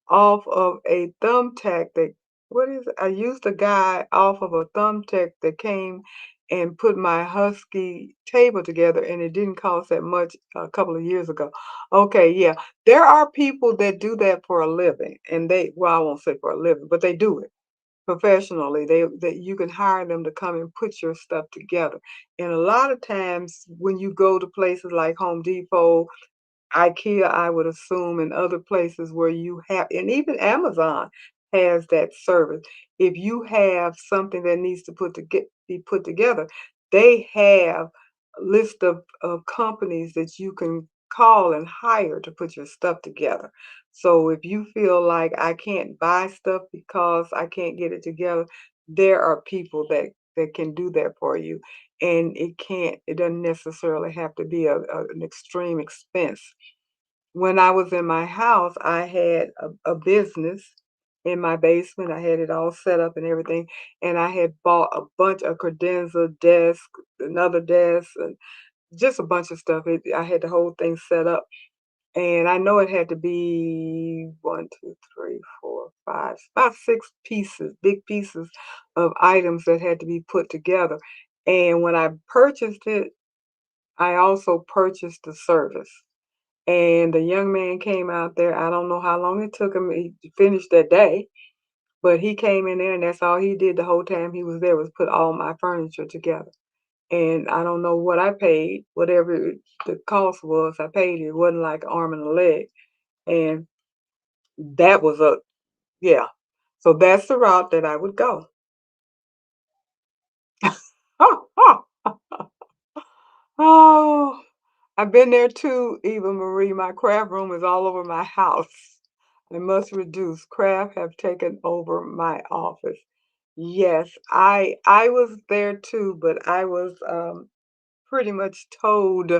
off of a thumbtack that what is it? I used a guy off of a thumbtack that came and put my Husky table together, and it didn't cost that much a couple of years ago. Okay, yeah. There are people that do that for a living, and well, I won't say for a living, but they do it professionally. They you can hire them to come and put your stuff together. And a lot of times when you go to places like Home Depot, IKEA, I would assume, and other places where you have, and even Amazon has that service. If you have something that needs to be put together, they have a list of companies that you can call and hire to put your stuff together. So if you feel like I can't buy stuff because I can't get it together, there are people that can do that for you. And it doesn't necessarily have to be an extreme expense. When I was in my house, I had a business in my basement. I had it all set up and everything, and I had bought a bunch of credenza desk, another desk, and just a bunch of stuff. I had the whole thing set up, and I know it had to be one, two, three, four, five, about 6 pieces, big pieces of items that had to be put together. And when I purchased it, I also purchased the service. And the young man came out there. I don't know how long it took him. He finished that day, but he came in there and that's all he did the whole time he was there was put all my furniture together. And I don't know what I paid, whatever the cost was, I paid it. It wasn't like an arm and a leg. And that was yeah. So that's the route that I would go. Oh, I've been there too, Eva Marie. My craft room is all over my house. I must reduce. Craft have taken over my office. Yes, I was there too, but I was pretty much told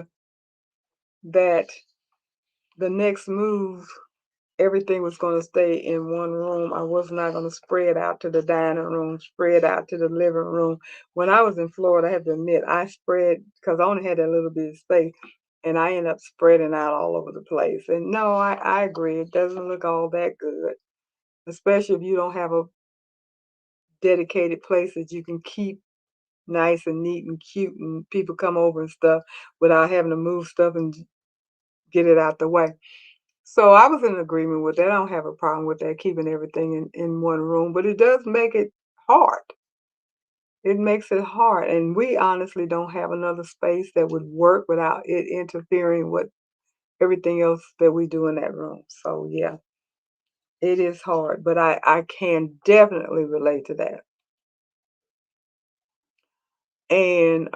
that the next move everything was going to stay in one room. I was not going to spread out to the dining room, spread out to the living room. When I was in Florida, I have to admit, I spread because I only had that little bit of space, and I ended up spreading out all over the place. And no, I agree. It doesn't look all that good, especially if you don't have a dedicated place that you can keep nice and neat and cute and people come over and stuff without having to move stuff and get it out the way. So I was in agreement with that. I don't have a problem with that, keeping everything in one room, but it does make it hard. It makes it hard. And we honestly don't have another space that would work without it interfering with everything else that we do in that room. So yeah, it is hard, but I can definitely relate to that. And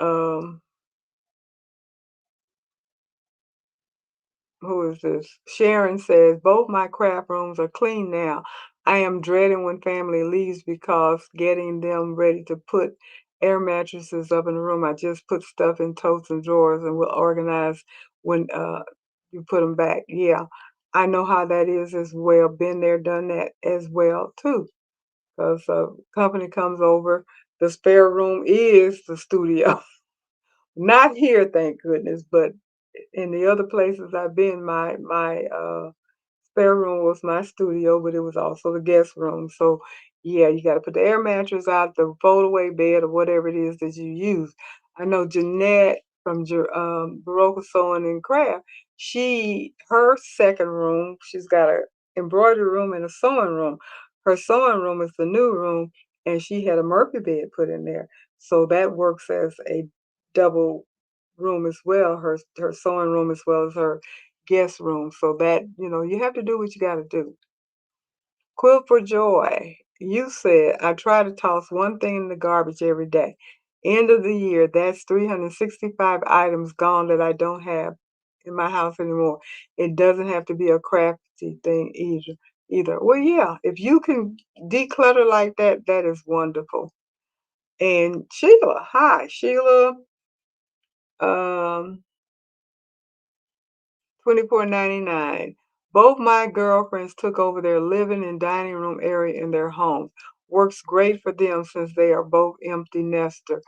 who is this? Sharon says, both my craft rooms are clean now. I am dreading when family leaves because getting them ready to put air mattresses up in the room. I just put stuff in totes and drawers and we'll organize when you put them back. Yeah, I know how that is as well. Been there, done that as well too. Because company comes over, the spare room is the studio. Not here, thank goodness, but in the other places I've been, my spare room was my studio, but it was also the guest room. So yeah, you got to put the air mattress out, the fold-away bed, or whatever it is that you use. I know Jeanette from Baroque Sewing and Craft. Her second room, she's got a embroidery room and a sewing room. Her sewing room is the new room, and she had a Murphy bed put in there. So that works as a double room as well, her sewing room as well as her guest room. So that, you have to do what you got to do. Quilt for Joy. You said, I try to toss one thing in the garbage every day. End of the year, that's 365 items gone that I don't have in my house anymore. It doesn't have to be a crafty thing either. Well, yeah, if you can declutter like that, that is wonderful. And Sheila, hi, Sheila. Um, 24.99. Both my girlfriends took over their living and dining room area in their homes. Works great for them since they are both empty nester.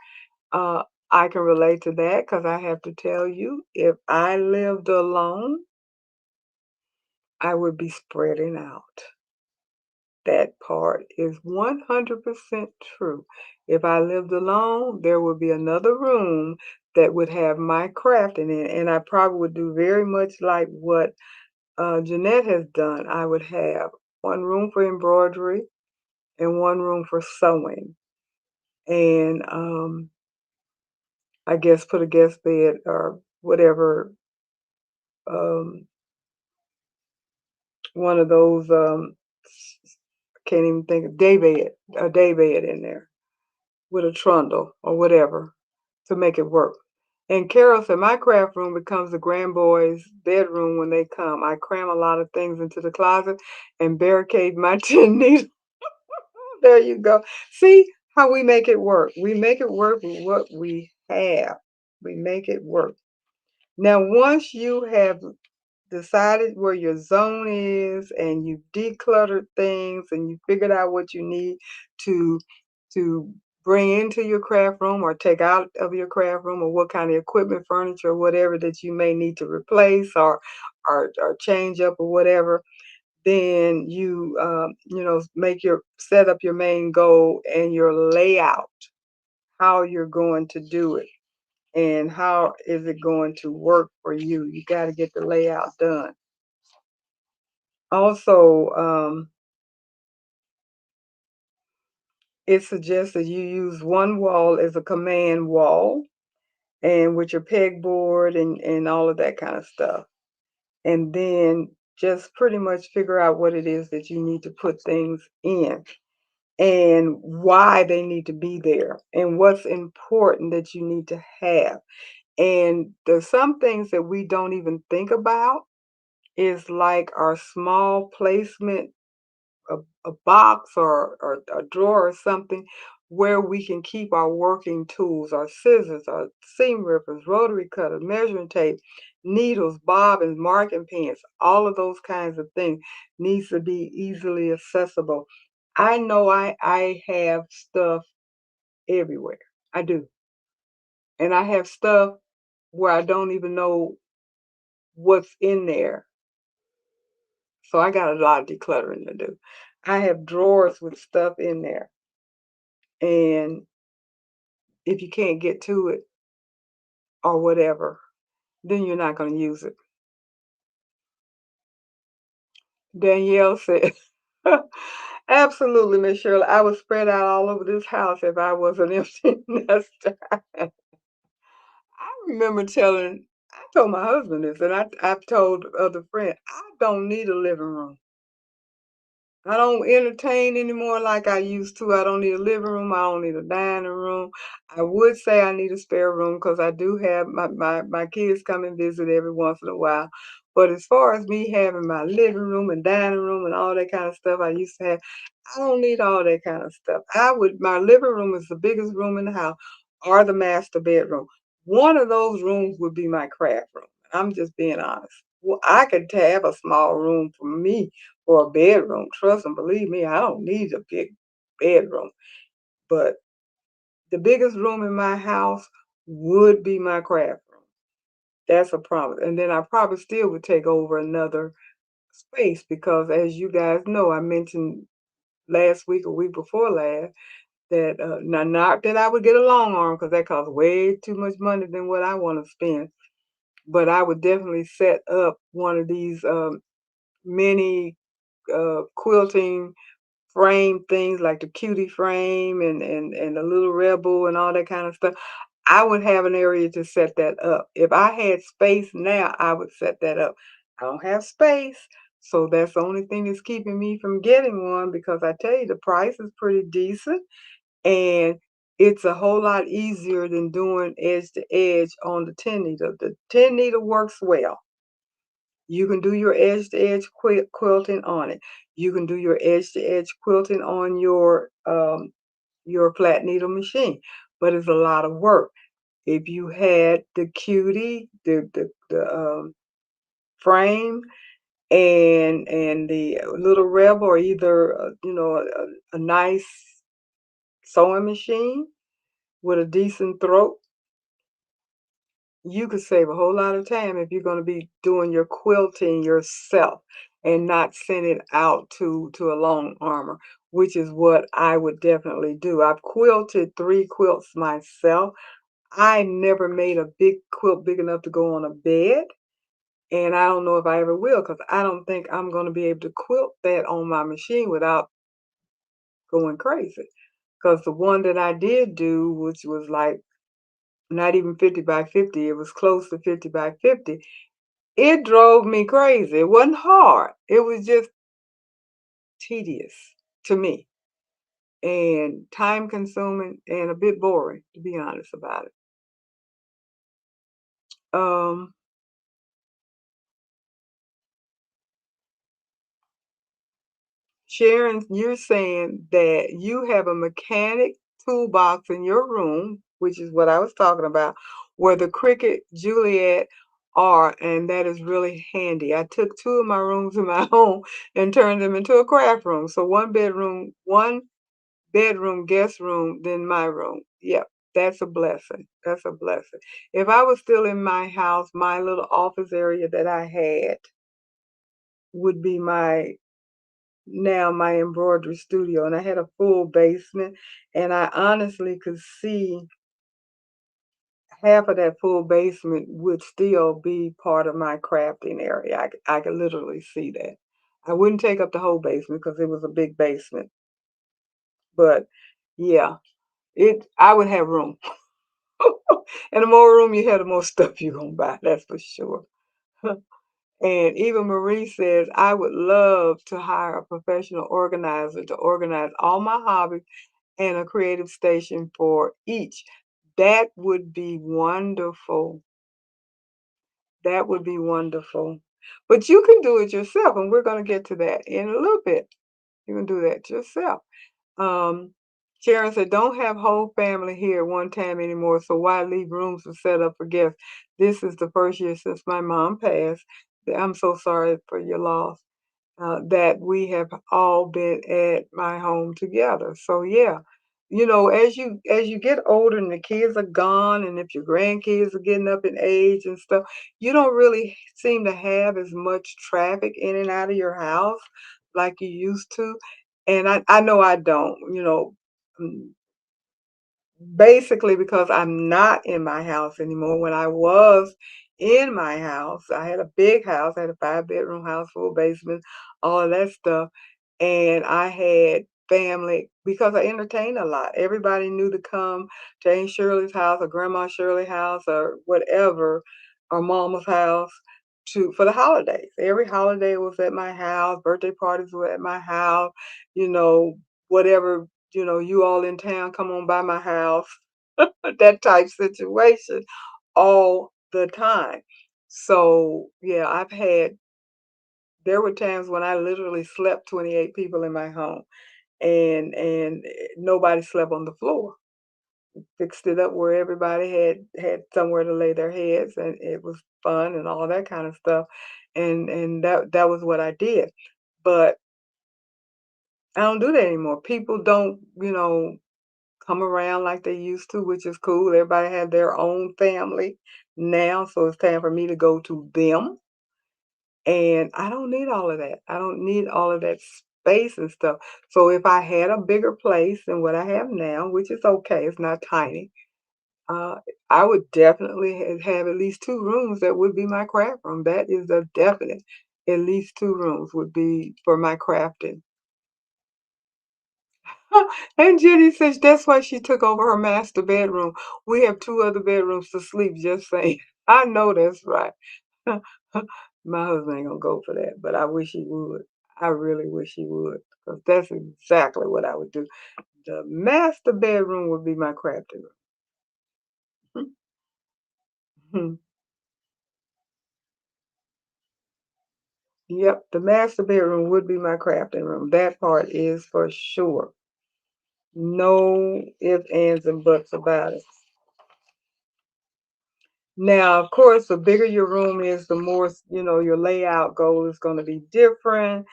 Uh, I can relate to that because I have to tell you, if I lived alone, I would be spreading out. That part is 100% true. If I lived alone, there would be another room that would have my craft in it, and I probably would do very much like what Jeanette has done. I would have one room for embroidery and one room for sewing. And I guess put a guest bed or whatever, um, one of those, I can't even think of a day bed in there with a trundle or whatever to make it work. And Carol said, my craft room becomes the grand boys' bedroom when they come. I cram a lot of things into the closet and barricade my tin needle. There you go. See how we make it work. We make it work with what we have. We make it work. Now, once you have decided where your zone is and you decluttered things and you figured out what you need to to bring into your craft room or take out of your craft room or what kind of equipment, furniture, whatever that you may need to replace or change up or whatever, then you make your set up your main goal and your layout, how you're going to do it and how is it going to work for you. You got to get the layout done. Also, it suggests that you use one wall as a command wall and with your pegboard and all of that kind of stuff. And then just pretty much figure out what it is that you need to put things in and why they need to be there and what's important that you need to have. And there's some things that we don't even think about is like our small placement, a, a box or a drawer or something where we can keep our working tools, our scissors, our seam rippers, rotary cutter, measuring tape, needles, bobbins, marking pens, all of those kinds of things needs to be easily accessible. I know I have stuff everywhere. I do. And I have stuff where I don't even know what's in there. So I got a lot of decluttering to do. I have drawers with stuff in there. And if you can't get to it or whatever, then you're not going to use it. Danielle said, absolutely, Miss Shirley. I would spread out all over this house if I was an empty nester. I remember I told my husband this, and I've told other friends, I don't need a living room. I don't entertain anymore like I used to. I don't need a living room. I don't need a dining room. I would say I need a spare room because I do have my kids come and visit every once in a while. But as far as me having my living room and dining room and all that kind of stuff I used to have, I don't need all that kind of stuff. My living room is the biggest room in the house or the master bedroom. One of those rooms would be my craft room. I'm just being honest. Well, I could have a small room for me for a bedroom. Trust and believe me, I don't need a big bedroom. But the biggest room in my house would be my craft room. That's a promise. And then I probably still would take over another space because, as you guys know, I mentioned last week or week before last that now not that I would get a long arm because that costs way too much money than what I want to spend. But I would definitely set up one of these mini quilting frame things like the cutie frame and the little rebel and all that kind of stuff. I would have an area to set that up. If I had space now, I would set that up. I don't have space, so that's the only thing that's keeping me from getting one because I tell you the price is pretty decent and it's a whole lot easier than doing edge to edge on the 10 needle. The 10 needle works well. You can do your edge to edge quilting on it. You can do your edge to edge quilting on your flat needle machine, but it's a lot of work. If you had the cutie, the frame and the little rebel, or either a nice sewing machine with a decent throat, you could save a whole lot of time if you're going to be doing your quilting yourself and not send it out to a long armor, which is what I would definitely do. I've quilted 3 quilts myself. I never made a big quilt big enough to go on a bed, and I don't know if I ever will because I don't think I'm going to be able to quilt that on my machine without going crazy. Because the one that I did do, which was like not even 50 by 50, it was close to 50 by 50. It drove me crazy. It wasn't hard. It was just tedious to me and time consuming and a bit boring, to be honest about it. Um, Sharon, you're saying that you have a mechanic toolbox in your room, which is what I was talking about, where the Cricut, Juliet are, and that is really handy. I took 2 of my rooms in my home and turned them into a craft room. So one bedroom, guest room, then my room. Yep, that's a blessing. That's a blessing. If I was still in my house, my little office area that I had would be my embroidery studio, and I had a full basement, and I honestly could see half of that full basement would still be part of my crafting area. I could literally see that. I wouldn't take up the whole basement because it was a big basement, but yeah, I would have room. And the more room you have, the more stuff you're gonna buy, that's for sure. And even Marie says, I would love to hire a professional organizer to organize all my hobbies and a creative station for each. That would be wonderful. That would be wonderful. But you can do it yourself, and we're going to get to that in a little bit. You can do that yourself. Um, Sharon said, "Don't have whole family here at one time anymore, so why leave rooms to set up for guests? This is the first year since my mom passed. I'm so sorry for your loss. That we have all been at my home together." So yeah, as you get older and the kids are gone, and if your grandkids are getting up in age and stuff, you don't really seem to have as much traffic in and out of your house like you used to. And I know I don't, mm, basically because I'm not in my house anymore. When I was in my house, I had a big house, I had a 5-bedroom house, full basement, all of that stuff. And I had family because I entertained a lot. Everybody knew to come to Aunt Shirley's house or Grandma Shirley's house or whatever, or Mama's house for the holidays. Every holiday was at my house, birthday parties were at my house, you know, whatever, you all in town, come on by my house, that type situation all the time. So yeah, there were times when I literally slept 28 people in my home, and nobody slept on the floor. Fixed it up where everybody had somewhere to lay their heads, and it was fun and all that kind of stuff. And that was what I did. But I don't do that anymore. People don't, come around like they used to, which is cool. Everybody have their own family now, so it's time for me to go to them. And I don't need all of that. I don't need all of that space and stuff. So if I had a bigger place than what I have now, which is okay, it's not tiny, uh, I would definitely have at least 2 rooms that would be my craft room. That is a definite. At least 2 rooms would be for my crafting. And Jenny says that's why she took over her master bedroom. We have 2 other bedrooms to sleep, just saying. I know that's right. My husband ain't gonna go for that, but I wish he would. I really wish he would, because that's exactly what I would do. The master bedroom would be my crafting room. Yep, the master bedroom would be my crafting room. That part is for sure. No ifs, ands, and buts about it. Now, of course, the bigger your room is, the more, your layout goal is going to be different,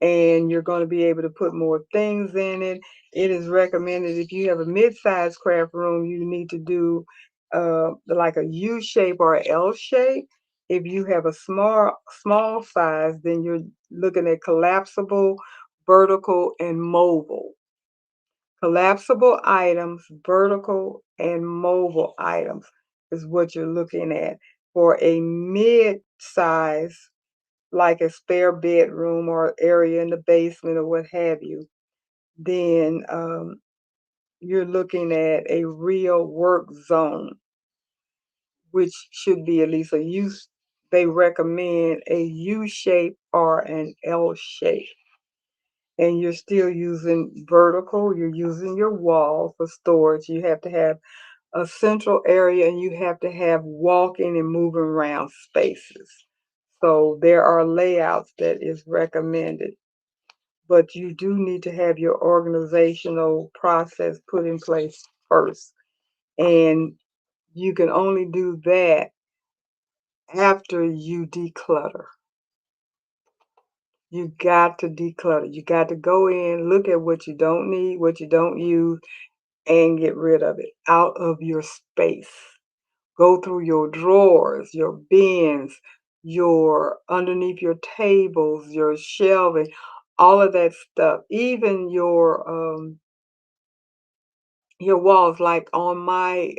and you're going to be able to put more things in it. It is recommended if you have a mid-sized craft room, you need to do like a U shape or a L shape. If you have a small size, then you're looking at collapsible, vertical, and mobile. Collapsible items, vertical and mobile items is what you're looking at. For a mid-size, like a spare bedroom or area in the basement or what have you, then you're looking at a real work zone, which should be at least a U. They recommend a U shape or an L shape. And you're still using vertical, you're using your wall for storage. You have to have a central area, and you have to have walking and moving around spaces. So there are layouts that is recommended, but you do need to have your organizational process put in place first. And you can only do that after you declutter. You got to declutter. You got to go in, look at what you don't need, what you don't use, and get rid of it out of your space. Go through your drawers, your bins, your underneath your tables, your shelving, all of that stuff. Even your walls, like on my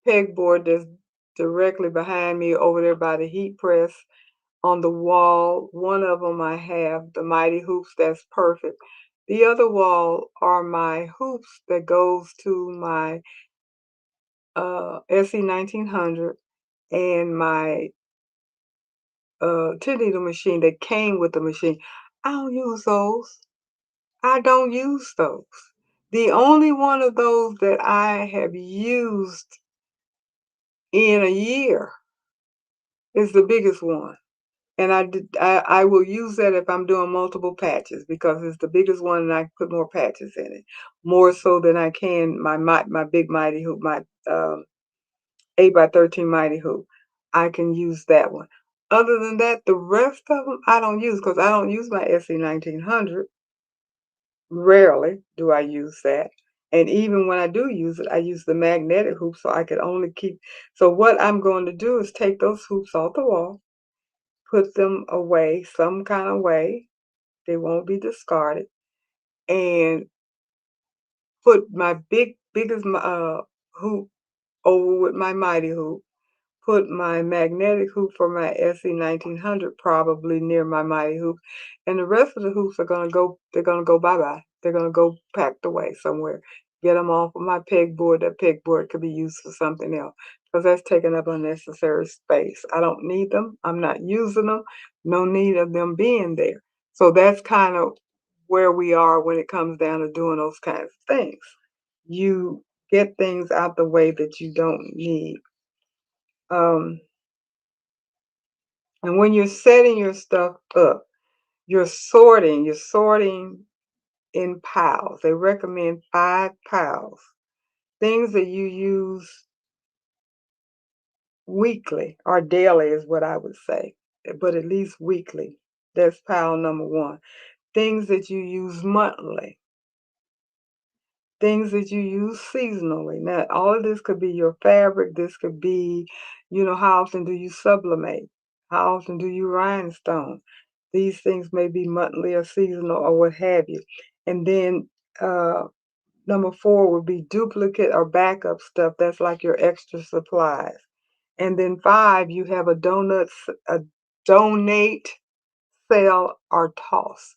pegboard that's directly behind me over there by the heat press on the wall. One of them I have the mighty hoops that's perfect. The other wall are my hoops that goes to my SE 1900 and my 10 needle machine that came with the machine. I don't use those. I don't use those. The only one of those that I have used in a year is the biggest one. And I will use that if I'm doing multiple patches because it's the biggest one and I can put more patches in it. More so than I can my big mighty hoop, my 8x13 mighty hoop. I can use that one. Other than that, the rest of them I don't use because I don't use my SE 1900. Rarely do I use that. And even when I do use it, I use the magnetic hoop so I could only keep. So what I'm going to do is take those hoops off the wall, put them away some kind of way. They won't be discarded. And put my biggest hoop over with my mighty hoop. Put my magnetic hoop for my SE 1900 probably near my mighty hoop, and the rest of the hoops are gonna go. They're gonna go bye-bye. They're gonna go packed away somewhere. Get them off of my pegboard. That pegboard could be used for something else because that's taking up unnecessary space. I don't need them. I'm not using them. No need of them being there. So that's kind of where we are when it comes down to doing those kinds of things. You get things out the way that you don't need. Um, And when you're setting your stuff up, you're sorting in piles. They recommend 5 piles. Things that you use weekly or daily is what I would say, but at least weekly. That's pile number 1. Things that you use monthly. Things that you use seasonally. Now, all of this could be your fabric. This could be, how often do you sublimate? How often do you rhinestone? These things may be monthly or seasonal or what have you. And then number 4 would be duplicate or backup stuff. That's like your extra supplies. And then 5, you have a donate, sell, or toss.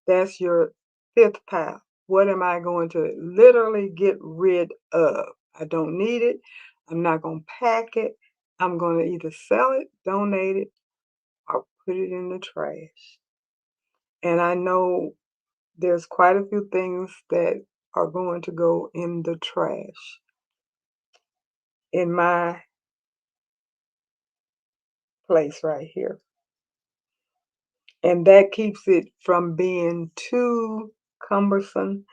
That's your 5th pile. What am I going to literally get rid of? I don't need it. I'm not going to pack it. I'm going to either sell it, donate it, or put it in the trash. And I know there's quite a few things that are going to go in the trash in my place right here. And that keeps it from being too cumbersome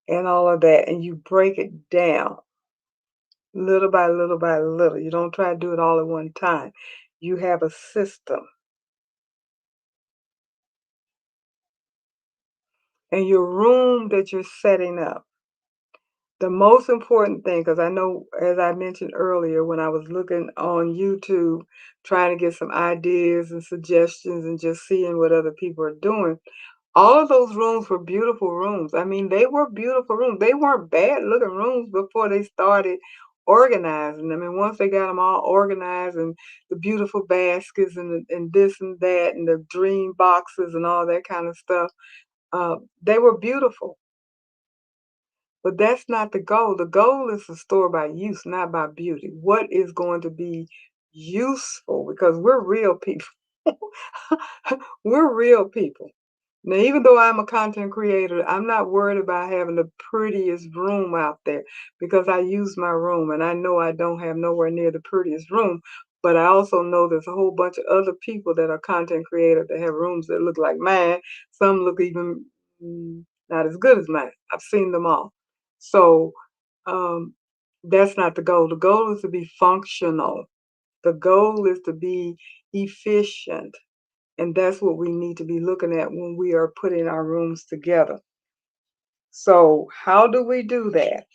and all of that. And you break it down little by little by little. You don't try to do it all at one time. You have a system. And your room that you're setting up. The most important thing, because I know, as I mentioned earlier, when I was looking on YouTube, trying to get some ideas and suggestions and just seeing what other people are doing, all of those rooms were beautiful rooms. I mean, they were beautiful rooms. They weren't bad looking rooms before they started organizing them. And once they got them all organized and the beautiful baskets and this and that and the dream boxes and all that kind of stuff, they were beautiful. But that's not the goal. The goal is to store by use, not by beauty. What is going to be useful? Because we're real people. We're real people. Now, even though I'm a content creator, I'm not worried about having the prettiest room out there because I use my room and I know I don't have nowhere near the prettiest room. But I also know there's a whole bunch of other people that are content creators that have rooms that look like mine. Some look even not as good as mine. I've seen them all. So um, that's not the goal. The goal is to be functional. The goal is to be efficient. And that's what we need to be looking at when we are putting our rooms together. So how do we do that?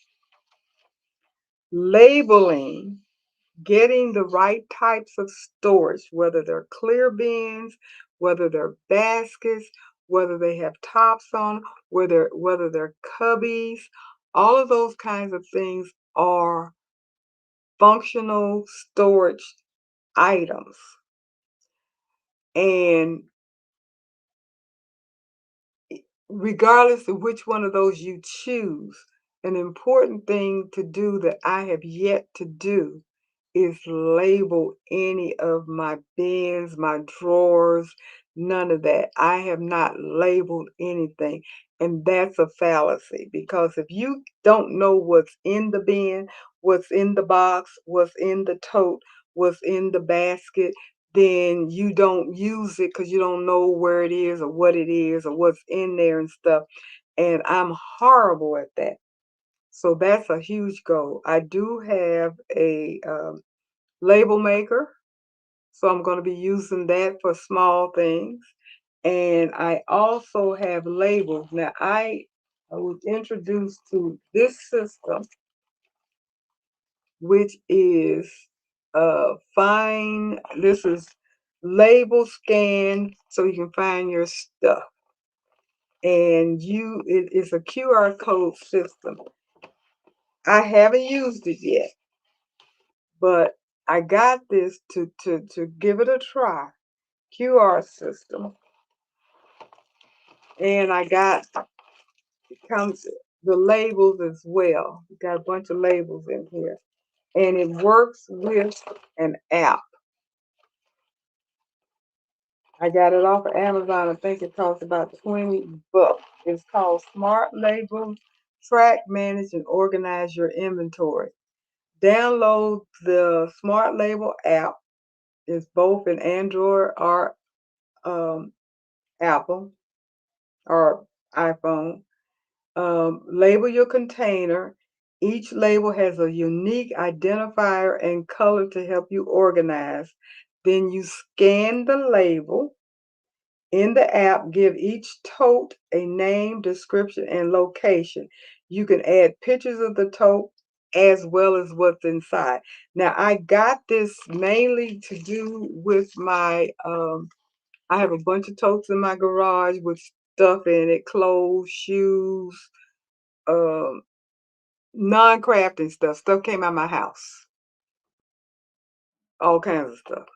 Labeling, getting the right types of storage, whether they're clear bins, whether they're baskets, whether they have tops on, whether they're cubbies, all of those kinds of things are functional storage items. And regardless of which one of those you choose, an important thing to do that I have yet to do is label any of my bins, my drawers, none of that. I have not labeled anything. And that's a fallacy because if you don't know what's in the bin, what's in the box, what's in the tote, what's in the basket, then you don't use it because you don't know where it is or what it is or what's in there and stuff. And I'm horrible at that. So that's a huge goal. I do have a label maker, so I'm going to be using that for small things. And I also have labels. Now, I was introduced to this system, which is this is label scan so you can find your stuff. And it is a QR code system. I haven't used it yet, but I got this to give it a try. QR system. And I got it comes the labels as well. Got a bunch of labels in here. And it works with an app. I got it off of Amazon. I think it costs about $20. It's called Smart Labels. Track, manage, and organize your inventory. Download the Smart Label app. It's both in Android or Apple or iPhone. Label your container. Each label has a unique identifier and color to help you organize. Then you scan the label. In the app, give each tote a name, description, and location. You can add pictures of the tote as well as what's inside. Now, I got this mainly to do with my, I have a bunch of totes in my garage with stuff in it, clothes, shoes, um, non-crafting stuff came out of my house, all kinds of stuff.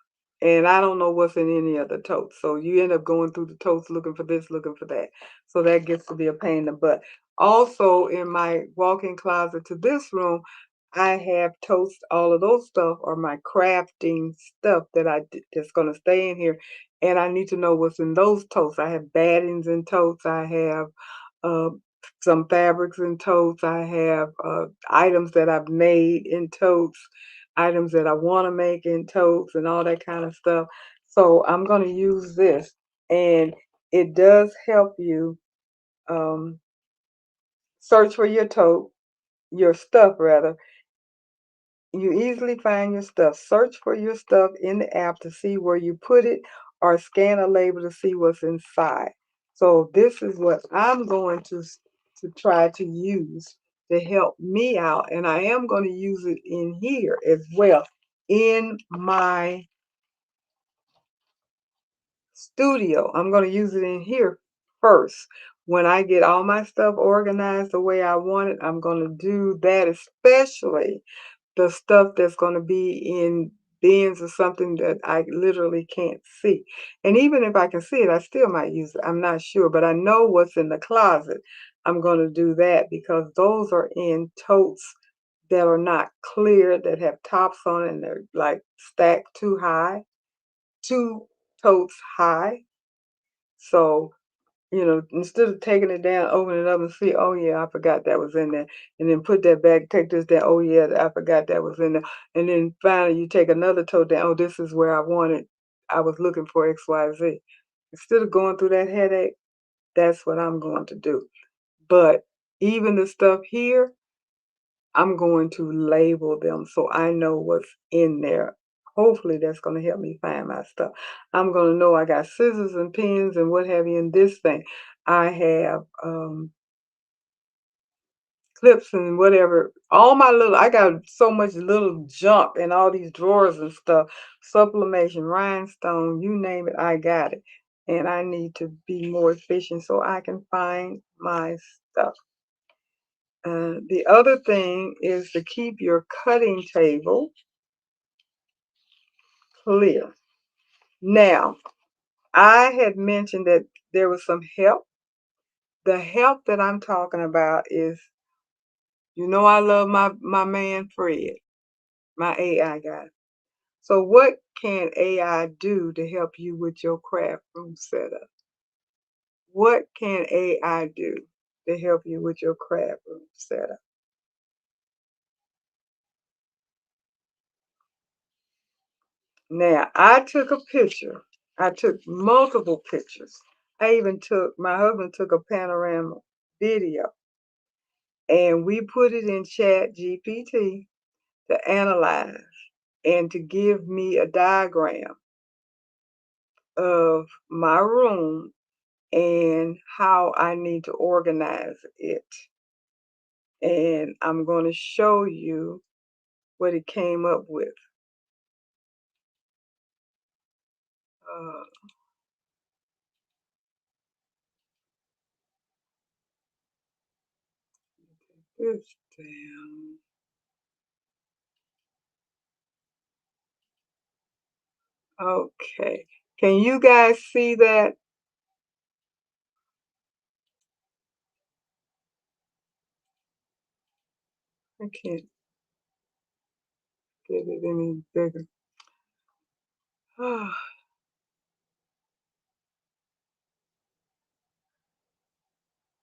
And I don't know what's in any of the totes. So you end up going through the totes looking for this, looking for that. So that gets to be a pain in the butt. Also, in my walk-in closet to this room, I have totes. All of those stuff are my crafting stuff that's going to stay in here. And I need to know what's in those totes. I have battings in totes. I have uh, some fabrics in totes. I have items that I've made in totes, items that I want to make in totes, and all that kind of stuff. So I'm going to use this, and it does help you um, search for your stuff rather. You easily find your stuff. Search for your stuff in the app to see where you put it, or scan a label to see what's inside. So this is what I'm going to try to use to help me out, and I am going to use it in here as well in my studio. I'm going to use it in here first. When I get all my stuff organized the way I want it, I'm going to do that, especially the stuff that's going to be in bins or something that I literally can't see. And even if I can see it, I still might use it. I'm not sure, but I know what's in the closet. I'm going to do that because those are in totes that are not clear, that have tops on it, and they're like stacked too high, two totes high. So, instead of taking it down, open it up and see, oh yeah, I forgot that was in there. And then put that back, take this down, oh yeah, I forgot that was in there. And then finally you take another tote down, oh, this is where I was looking for XYZ. Instead of going through that headache, that's what I'm going to do. But even the stuff here, I'm going to label them so I know what's in there. Hopefully that's going to help me find my stuff. I'm going to know I got scissors and pens and what have you in this thing. I have clips and whatever. I got so much little junk in all these drawers and stuff. Sublimation, rhinestone, you name it, I got it. And I need to be more efficient so I can find my stuff. The other thing is to keep your cutting table clear. Now, I had mentioned that there was some help. The help that I'm talking about is, I love my man Fred, my AI guy. So what can AI do to help you with your craft room setup? What can AI do to help you with your craft room setup? Now, I took a picture. I took multiple pictures. My husband took a panorama video and we put it in Chat GPT to analyze and to give me a diagram of my room and how I need to organize it. And I'm going to show you what it came up with. Uh, this down. Okay. Can you guys see that? I can't get it any bigger.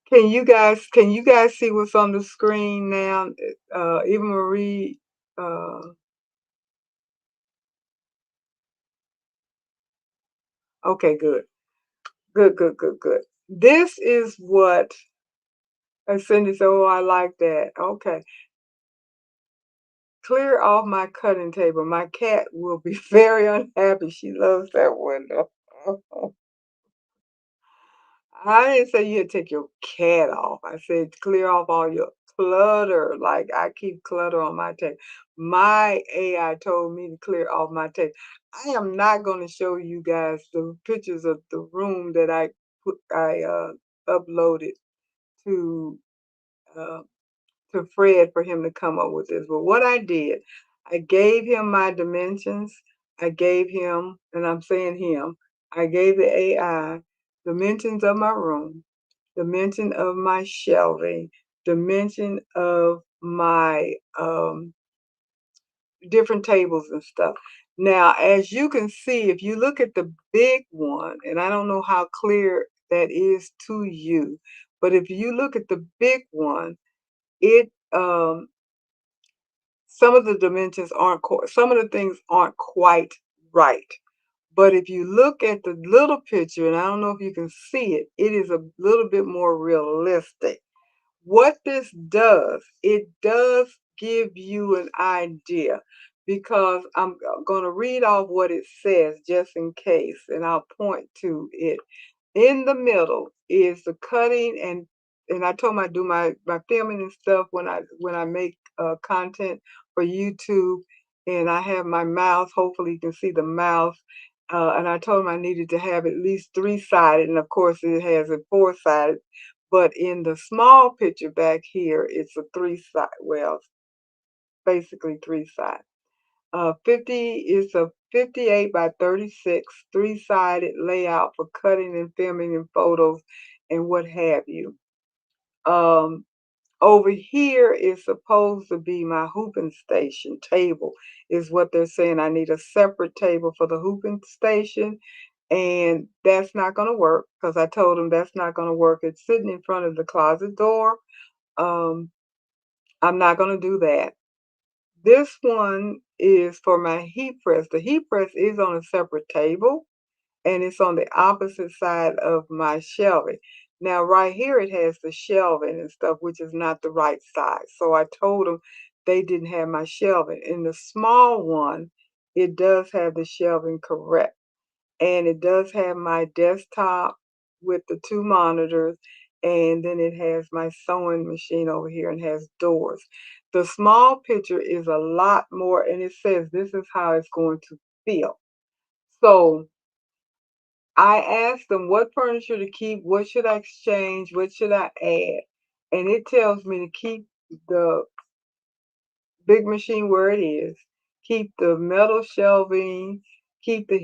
Can you guys see what's on the screen now? Even Marie, uh, okay, good. Good, good, good, good. This is what Cindy said, oh, I like that. Okay. Clear off my cutting table. My cat will be very unhappy. She loves that window. I didn't say you had to take your cat off. I said clear off all your clutter. Like I keep clutter on my table. My AI told me to clear off my table. I am not going to show you guys the pictures of the room that I uploaded to uh, Fred for him to come up with this. But what I did, I gave him my dimensions. I gave him, and I'm saying him, I gave the AI dimensions of my room, dimension of my shelving, dimension of my different tables and stuff. Now, as you can see, if you look at the big one, and I don't know how clear that is to you, but if you look at the big one, it some of the dimensions aren't some of the things aren't quite right. But if you look at the little picture, and I don't know if you can see it, it is a little bit more realistic. What this does, it does give you an idea because I'm going to read off what it says just in case, and I'll point to it. In the middle is the cutting and I told him I do my filming and stuff when I make content for YouTube, and I have my mouse. Hopefully you can see the mouse. And I told him I needed to have at least three-sided, and of course it has it four-sided. But in the small picture back here, it's a three-side. Well, basically three-side. 50 is a 58 by 36 three-sided layout for cutting and filming and photos and what have you. Um, Over here is supposed to be my hooping station table, is what they're saying. I need a separate table for the hooping station, and that's not going to work because I told them that's not going to work. It's sitting in front of the closet door. Um, I'm not going to do that. This one is for my heat press. The heat press is on a separate table and it's on the opposite side of my shelving. Now, right here, it has the shelving and stuff, which is not the right side. So I told them they didn't have my shelving. In the small one, it does have the shelving correct. And it does have my desktop with the two monitors. And then it has my sewing machine over here and has doors. The small picture is a lot more, and it says this is how it's going to feel. So I asked them what furniture to keep, what should I exchange, what should I add, and it tells me to keep the big machine where it is, keep the metal shelving, keep the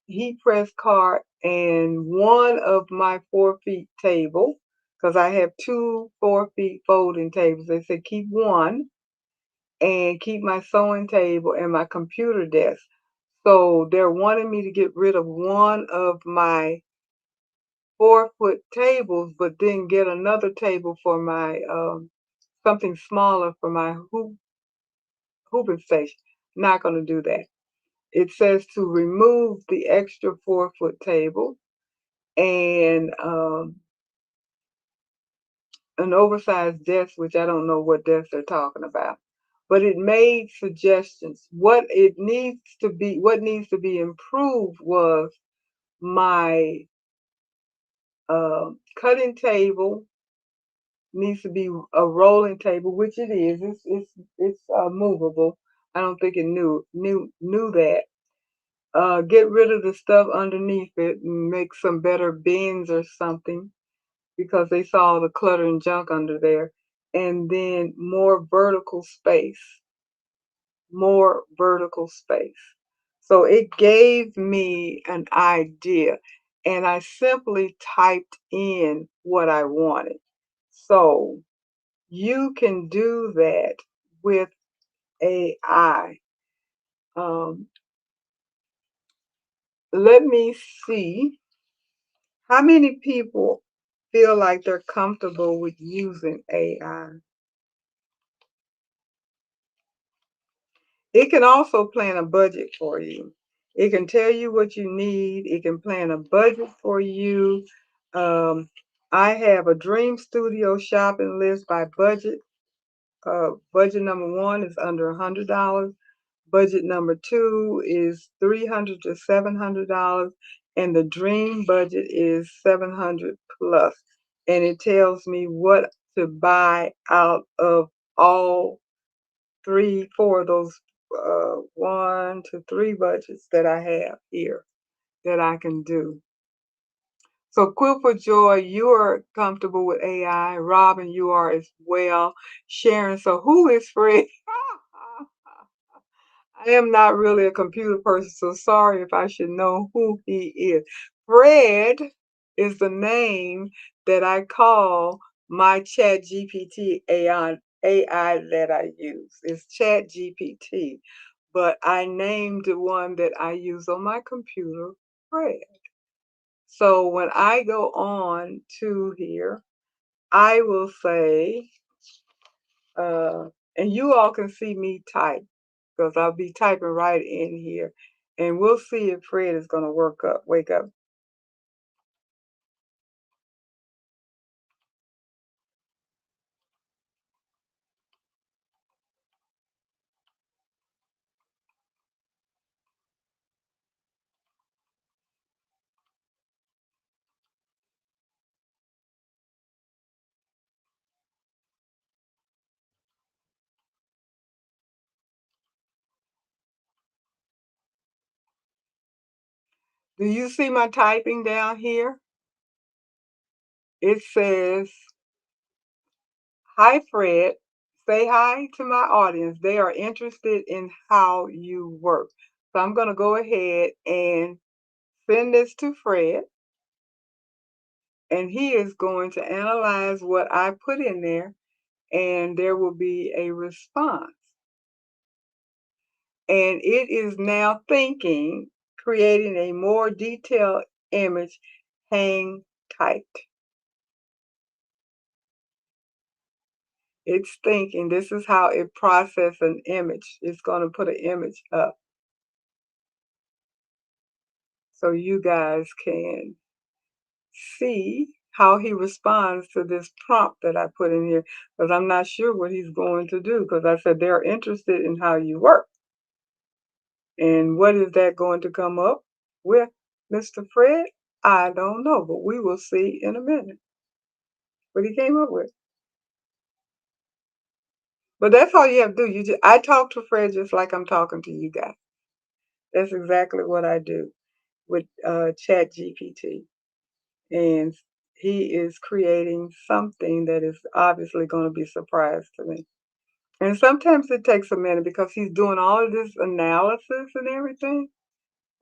heat press cart, and one of my 4 feet table, because I have two 4 feet folding tables. They said keep one and keep my sewing table and my computer desk. So they're wanting me to get rid of one of my 4 foot tables, but then get another table for my something smaller for my hooping station. Not going to do that. it says to remove the extra 4-foot table and an oversized desk, which I don't know what desk they're talking about. But it made suggestions. What needs to be improved was my cutting table needs to be a rolling table, which it is. It's movable. I don't think it knew that. Get rid of the stuff underneath it and make some better bins or something because they saw the clutter and junk under there. And then more vertical space. So it gave me an idea and I simply typed in what I wanted. So you can do that with AI. Um, Let me see how many people feel like they're comfortable with using AI. It can also plan a budget for you. It can tell you what you need. It can plan a budget for you. Um, I have a Dream Studio shopping list by budget. Budget number one is under $100. Budget number two is $300 to $700, and the dream budget is 700 plus. And it tells me what to buy out of all three, four of those 1 to 3 budgets that I have here that I can do. So Quill for Joy, you are comfortable with AI. Robin, you are as well. Sharon, so who is Fred? I am not really a computer person, so sorry if I should know who he is. Fred is the name that I call my Chat GPT AI that I use. It's Chat GPT, but I named the one that I use on my computer Fred. So when I go on to here, I will say, uh, and you all can see me type because I'll be typing right in here. And we'll see if Fred is going to wake up. Do you see my typing down here? It says, hi, Fred. Say hi to my audience. They are interested in how you work. So I'm going to go ahead and send this to Fred. And he is going to analyze what I put in there. And there will be a response. And it is now thinking, creating a more detailed image, hang tight. It's thinking, this is how it processes an image. It's going to put an image up so you guys can see how he responds to this prompt that I put in here, because I'm not sure what he's going to do, because I said they're interested in how you work. And what is that going to come up with, Mr. Fred? I don't know, but we will see in a minute what he came up with. But that's all you have to do. I talk to Fred just like I'm talking to you guys. That's exactly what I do with Chat GPT. And he is creating something that is obviously going to be a surprise to me. And sometimes it takes a minute because he's doing all of this analysis and everything.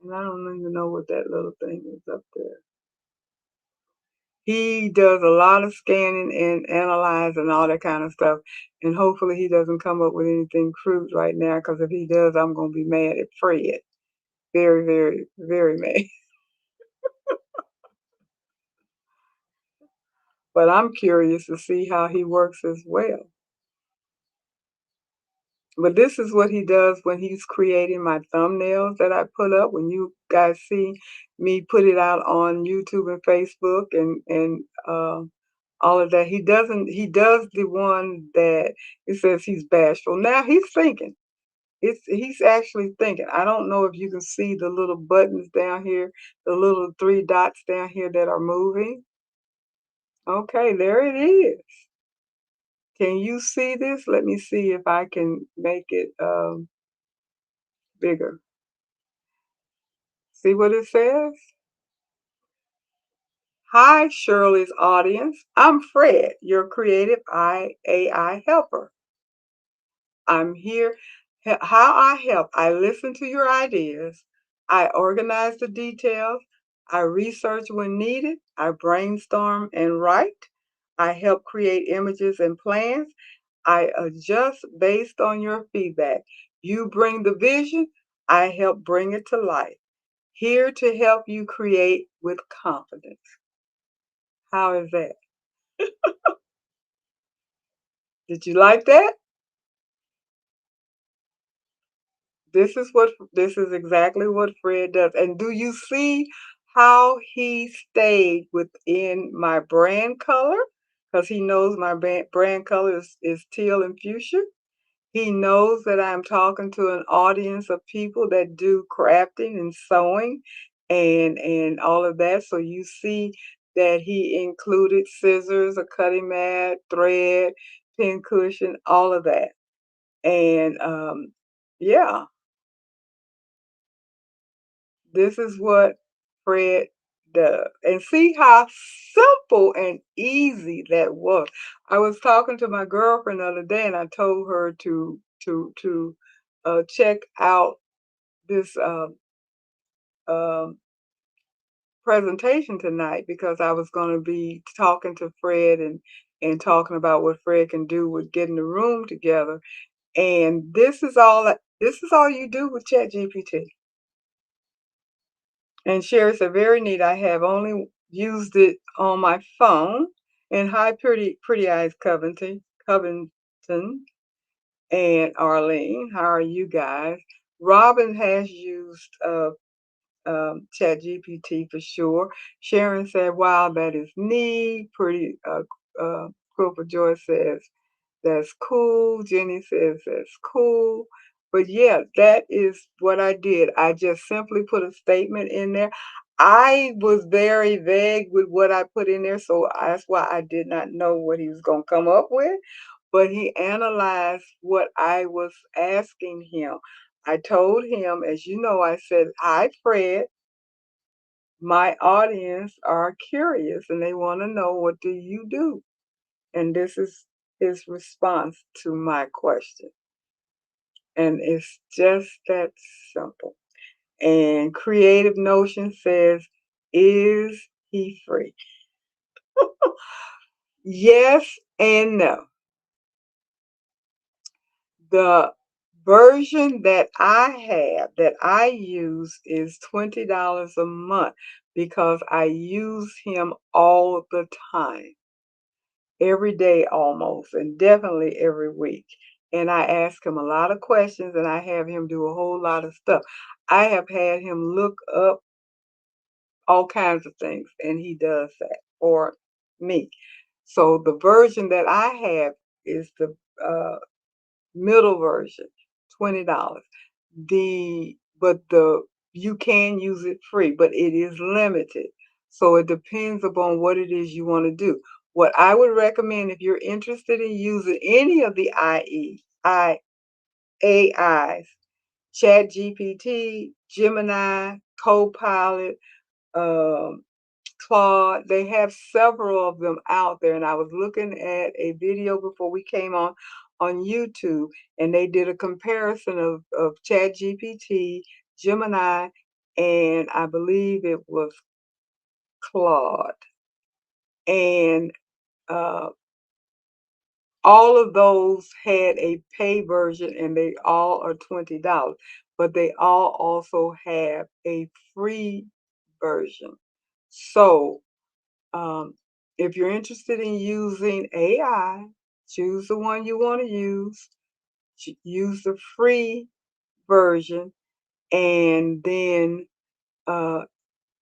And I don't even know what that little thing is up there. He does a lot of scanning and analyzing and all that kind of stuff. And hopefully he doesn't come up with anything crude right now, because if he does, I'm going to be mad at Fred. Very, very, very mad. But I'm curious to see how he works as well. But this is what he does when he's creating my thumbnails that I put up. When you guys see me put it out on YouTube and Facebook and all of that, he doesn't. He does the one that it says he's bashful. Now he's thinking. He's actually thinking. I don't know if you can see the little buttons down here, the little three dots down here that are moving. Okay, there it is. Can you see this? Let me see if I can make it bigger. See what it says? Hi, Shirley's audience. I'm Fred, your creative AI helper. I'm here. How I help. I listen to your ideas. I organize the details. I research when needed. I brainstorm and write. I help create images and plans. I adjust based on your feedback. You bring the vision. I help bring it to life. Here to help you create with confidence. How is that? Did you like that? This is exactly what Fred does. And do you see how he stayed within my brand color? Because he knows my brand color is teal and fuchsia. He knows that I'm talking to an audience of people that do crafting and sewing and all of that. So you see that he included scissors, a cutting mat, thread, pin cushion, all of that. And yeah, this is what Fred does. And see how simple and easy that was. I was talking to my girlfriend the other day and I told her to check out this um, presentation tonight because I was going to be talking to Fred and talking about what Fred can do with getting the room together. And this is all you do with ChatGPT. And Sherry said, very neat. I have only used it on my phone. And hi, pretty eyes Covington and Arlene. How are you guys? Robin has used ChatGPT for sure. Sharon said, wow, that is neat. Cooper Joy says, that's cool. Jenny says, that's cool. But yeah, that is what I did. I just simply put a statement in there. I was very vague with what I put in there, so that's why I did not know what he was going to come up with. But he analyzed what I was asking him. I told him, as you know, I said, hi, Fred. My audience are curious and they want to know, what do you do? And this is his response to my question. And it's just that simple. And Creative Notion says, is he free? Yes and no. The version that I have, that I use, is $20 a month because I use him all the time, every day almost, and definitely every week. And I ask him a lot of questions and I have him do a whole lot of stuff. I have had him look up all kinds of things and he does that for me. So the version that I have is the middle version, $20. But you can use it free, but it is limited. So it depends upon what it is you want to do. What I would recommend if you're interested in using any of the AIs, ChatGPT, Gemini, Copilot, um, Claude, they have several of them out there. And I was looking at a video before we came on YouTube, and they did a comparison of ChatGPT, Gemini, and I believe it was Claude. And uh, all of those had a pay version and they all are $20, but they all also have a free version. So um, if you're interested in using AI, choose the one you want to use. use the free version, and then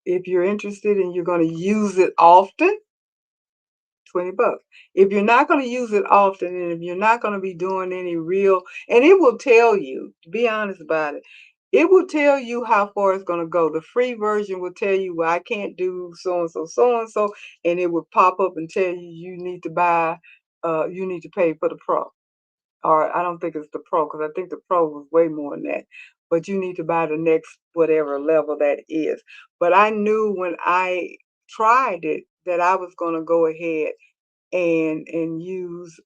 if you're interested and you're going to use it often, $20. If you're not going to use it often, and if you're not going to be doing any real, and it will tell you, be honest about it, it will tell you how far it's going to go. The free version will tell you, well, I can't do so and so, so and so, and it will pop up and tell you you need to buy, you need to pay for the pro. Or I don't think it's the pro, because I think the pro was way more than that. But you need to buy the next whatever level that is. But I knew when I tried it that I was going to go ahead and use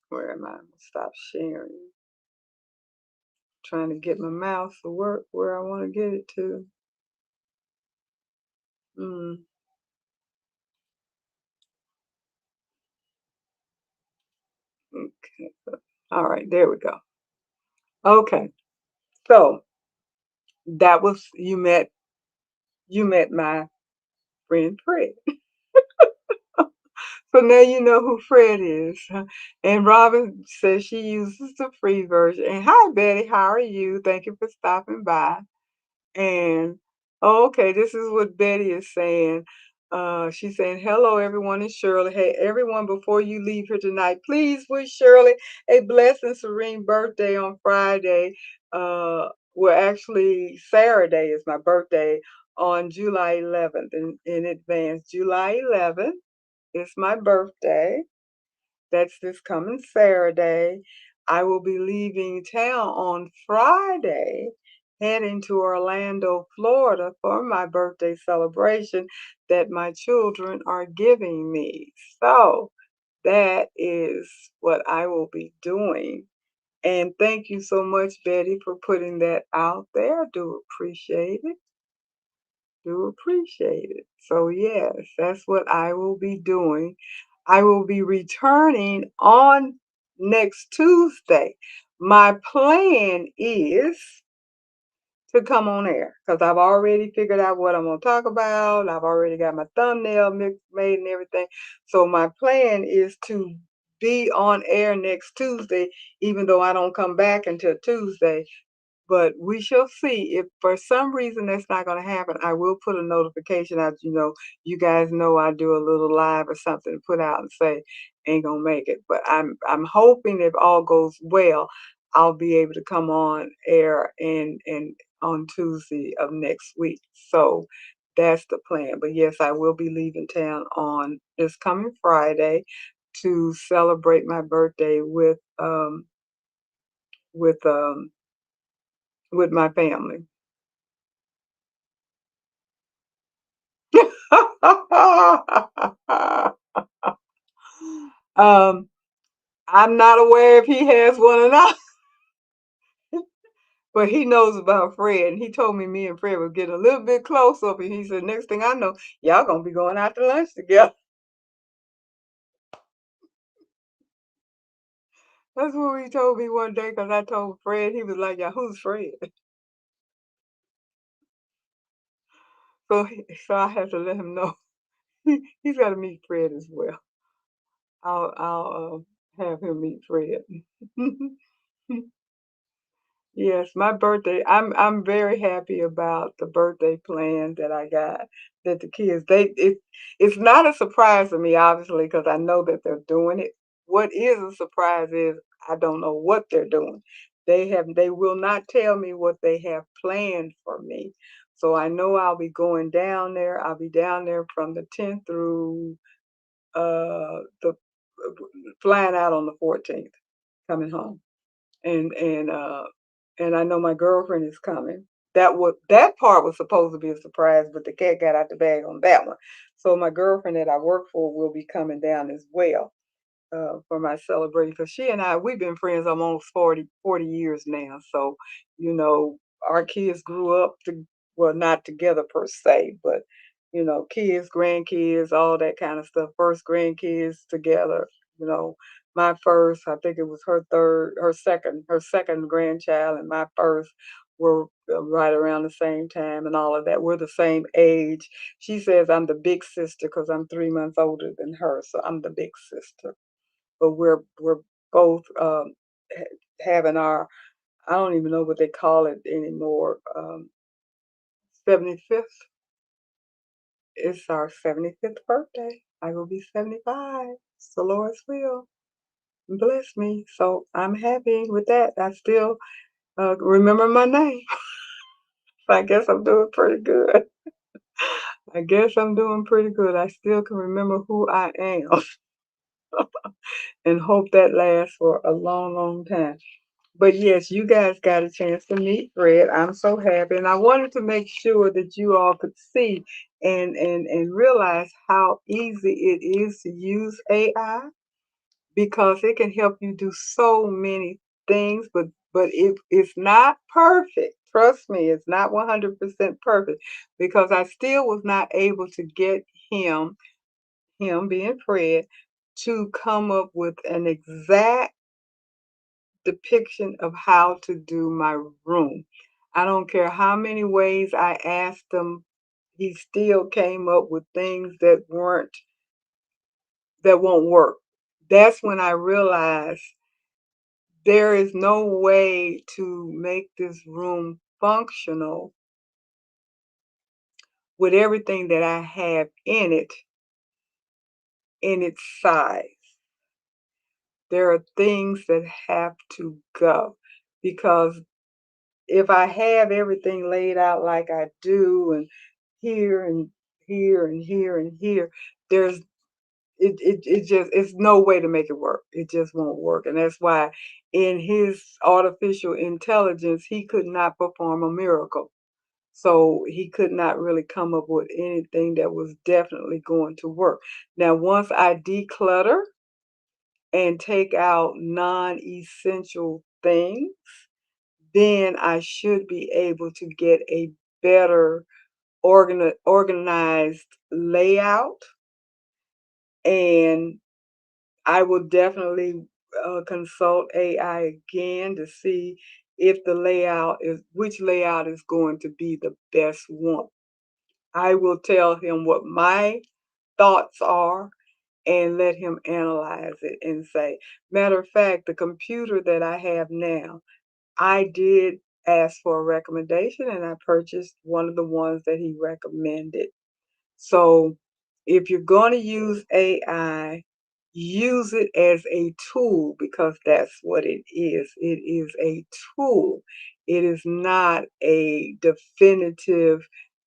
where am I? Stop sharing. Trying to get my mouse to work where I want to get it to. Mm, okay. All right, there we go. Okay. So that was you met my friend Fred. So now you know who Fred is. And Robin says she uses the free version. And hi Betty, how are you? Thank you for stopping by. And oh, okay, this is what Betty is saying. She's saying, hello, everyone, it's Shirley. Hey, everyone, before you leave here tonight, please wish Shirley a blessed and serene birthday on Friday. Well, actually, Saturday is my birthday on July 11th in advance. July 11th is my birthday. That's this coming Saturday. I will be leaving town on Friday, heading to Orlando, Florida for my birthday celebration that my children are giving me. So that is what I will be doing. And thank you so much, Betty, for putting that out there. Do appreciate it. Do appreciate it. So, yes, that's what I will be doing. I will be returning on next Tuesday. My plan is to come on air because I've already figured out what I'm going to talk about. I've already got my thumbnail made and everything. So, my plan is to be on air next Tuesday, even though I don't come back until Tuesday. But we shall see. If for some reason that's not going to happen, I will put a notification out. You guys know I do a little live or something to put out and say ain't gonna make it. But I'm hoping if all goes well, I'll be able to come on air and on Tuesday of next week. So that's the plan. But yes, I will be leaving town on this coming Friday to celebrate my birthday with um with my family. um, I'm not aware if he has one or not, but he knows about Fred. And he told me and Fred would get a little bit closer. And he said, next thing I know, y'all gonna be going out to lunch together. That's what he told me one day because I told Fred, he was like, yeah, who's Fred? So I had to let him know. He's got to meet Fred as well. I'll have him meet Fred. Yes, my birthday. I'm very happy about the birthday plan that I got. That the kids it's not a surprise to me, obviously, because I know that they're doing it. What is a surprise is I don't know what they're doing. They will not tell me what they have planned for me. So I know I'll be going down there. I'll be down there from the 10th through the flying out on the 14th, coming home and and uh and I know my girlfriend is coming. That part was supposed to be a surprise, but the cat got out the bag on that one. So my girlfriend that I work for will be coming down as well for my celebration because she and we've been friends almost 40 years now. So, our kids grew up well, not together per se, but kids, grandkids, all that kind of stuff. First grandkids together, you know. My first, I think it was her second grandchild, and my first were right around the same time, and all of that. We're the same age. She says I'm the big sister because I'm 3 months older than her, so I'm the big sister, but we're both having our, I don't even know what they call it anymore. 75th. It's our 75th birthday. I will be 75. It's the Lord's will. Bless me. So I'm happy with that. I still remember my name. I guess I'm doing pretty good. I guess I'm doing pretty good. I still can remember who I am and hope that lasts for a long, long time. But yes, you guys got a chance to meet Fred. I'm so happy. And I wanted to make sure that you all could see and realize how easy it is to use AI, because it can help you do so many things, but it's not perfect. Trust me, it's not 100% perfect, because I still was not able to get him, him being Fred, to come up with an exact depiction of how to do my room. I don't care how many ways I asked him, he still came up with things that won't work. That's when I realized there is no way to make this room functional with everything that I have in its size. There are things that have to go, because if I have everything laid out like I do, and here and here and here and here, there's it just, it's no way to make it work. It just won't work. And that's why in his artificial intelligence, he could not perform a miracle. So he could not really come up with anything that was definitely going to work. Now, once I declutter and take out non-essential things, then I should be able to get a better organized layout. And I will definitely consult AI again to see if the layout is, which layout is going to be the best one. I will tell him what my thoughts are and let him analyze it and say. Matter of fact, the computer that I have now, I did ask for a recommendation and I purchased one of the ones that he recommended. So if you're going to use AI, use it as a tool, because that's what it is. It is a tool. It is not a definitive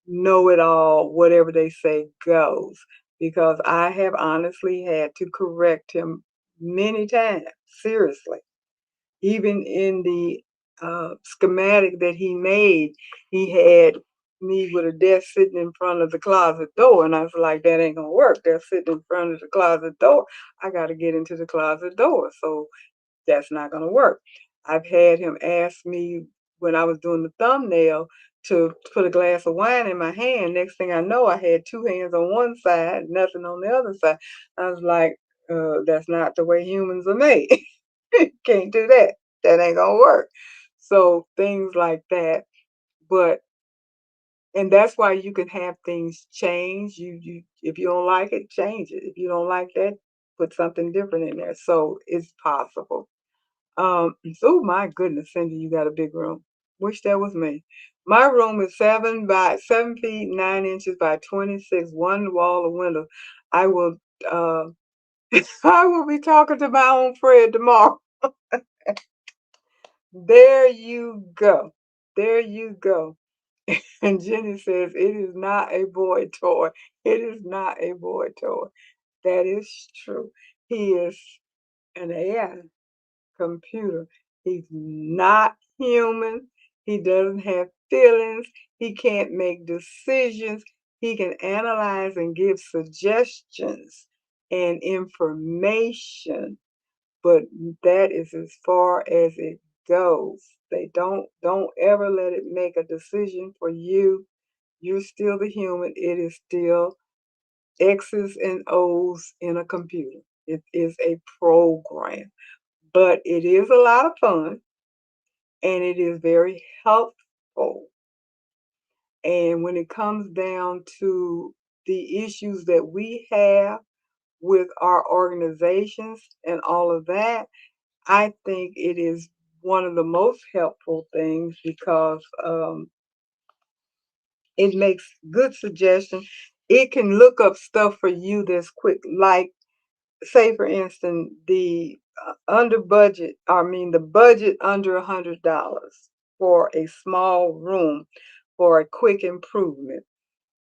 know it all, whatever they say goes. Because I have honestly had to correct him many times, seriously. Even in the schematic that he made, he had me with a desk sitting in front of the closet door. And I was like, that ain't gonna work. They're sitting in front of the closet door. I got to get into the closet door. So that's not gonna work. I've had him ask me when I was doing the thumbnail to put a glass of wine in my hand. Next thing I know, I had two hands on one side, nothing on the other side. I was like, that's not the way humans are made. Can't do that. That ain't gonna work. So things like that. But and that's why you can have things change. You if you don't like it, change it. If you don't like that, put something different in there. So it's possible. Oh my goodness, Cindy, you got a big room. Wish that was me. My room is 7 feet 9 inches by 26, one wall of window. I will uh I will be talking to my own Fred tomorrow. There you go. There you go. And Jenny says, it is not a boy toy. It is not a boy toy. That is true. He is an AI computer. He's not human. He doesn't have feelings. He can't make decisions. He can analyze and give suggestions and information, but that is as far as it goes. They don't ever let it make a decision for you. You're still the human. It is still X's and O's in a computer. It is a program, but it is a lot of fun and it is very helpful. And when it comes down to the issues that we have with our organizations and all of that, I think it is one of the most helpful things because it makes good suggestions. It can look up stuff for you that's quick, like say for instance the under budget. I mean the budget under $100 for a small room for a quick improvement.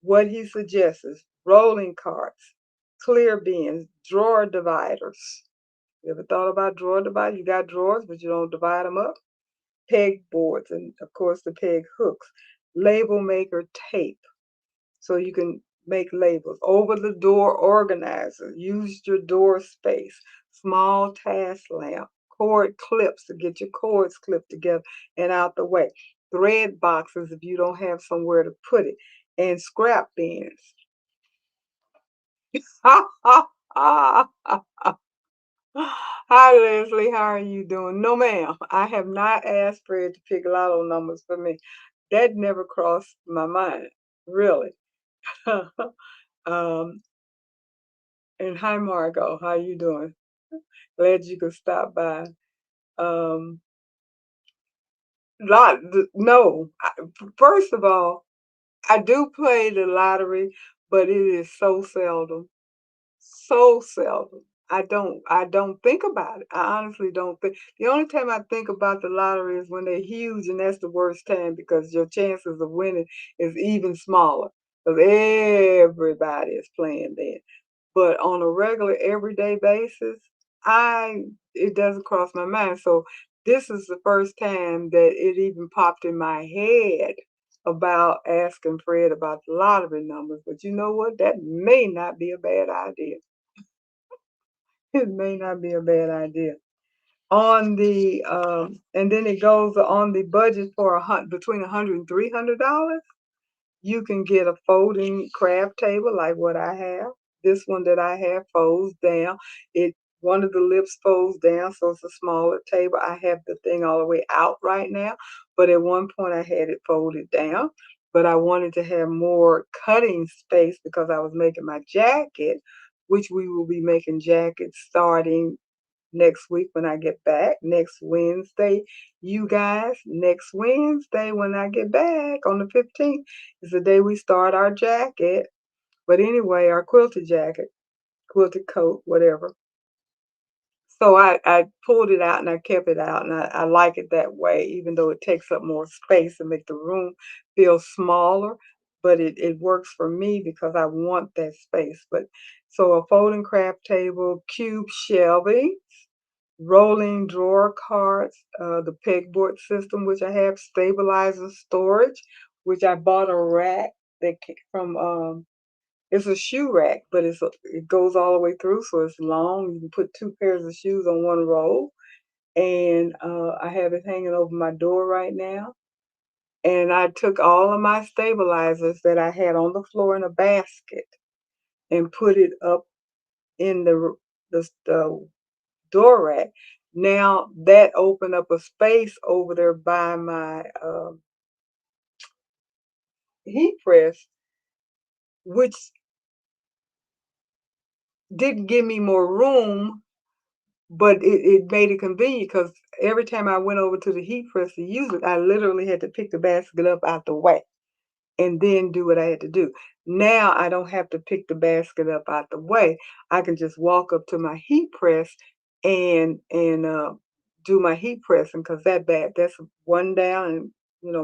What he suggests is rolling carts, clear bins, drawer dividers. You ever thought about drawer dividers? You got drawers, but you don't divide them up. Peg boards, and of course the peg hooks. Label maker tape, so you can make labels. Over the door organizer. Use your door space. Small task lamp. Cord clips to get your cords clipped together and out the way. Thread boxes if you don't have somewhere to put it. And scrap bins. Hi, Leslie. How are you doing? No, ma'am. I have not asked Fred to pick lotto numbers for me. That never crossed my mind, really. um, and hi, Margot. How you doing? Glad you could stop by. Um, no. First of all, I do play the lottery, but it is so seldom. So seldom. I don't think about it. I honestly don't think. The only time I think about the lottery is when they're huge, and that's the worst time because your chances of winning is even smaller because everybody is playing then. But on a regular everyday basis, I it doesn't cross my mind. So this is the first time that it even popped in my head about asking Fred about the lottery numbers. But you know what? That may not be a bad idea. It may not be a bad idea. On the and then it goes on the budget for between $100 and $300. You can get a folding craft table like what I have. This one that I have folds down. It One of the lips folds down, so it's a smaller table. I have the thing all the way out right now, but at one point I had it folded down. But I wanted to have more cutting space because I was making my jacket, which we will be making jackets starting next week when I get back. Next Wednesday, you guys, next Wednesday when I get back on the 15th is the day we start our jacket. But anyway, our quilted jacket, quilted coat, whatever. So I pulled it out and I kept it out, and I like it that way, even though it takes up more space and make the room feel smaller. But it works for me because I want that space. But so a folding craft table, cube shelving, rolling drawer carts, the pegboard system, which I have, stabilizer storage, which I bought a rack that from it's a shoe rack, but it goes all the way through, so it's long. You can put two pairs of shoes on one row, and I have it hanging over my door right now. And I took all of my stabilizers that I had on the floor in a basket and put it up in the door rack. Now that opened up a space over there by my heat press, which didn't give me more room, but it made it convenient because every time I went over to the heat press to use it, I literally had to pick the basket up out the way and then do what I had to do. Now I don't have to pick the basket up out the way. I can just walk up to my heat press and do my heat pressing because that's one down and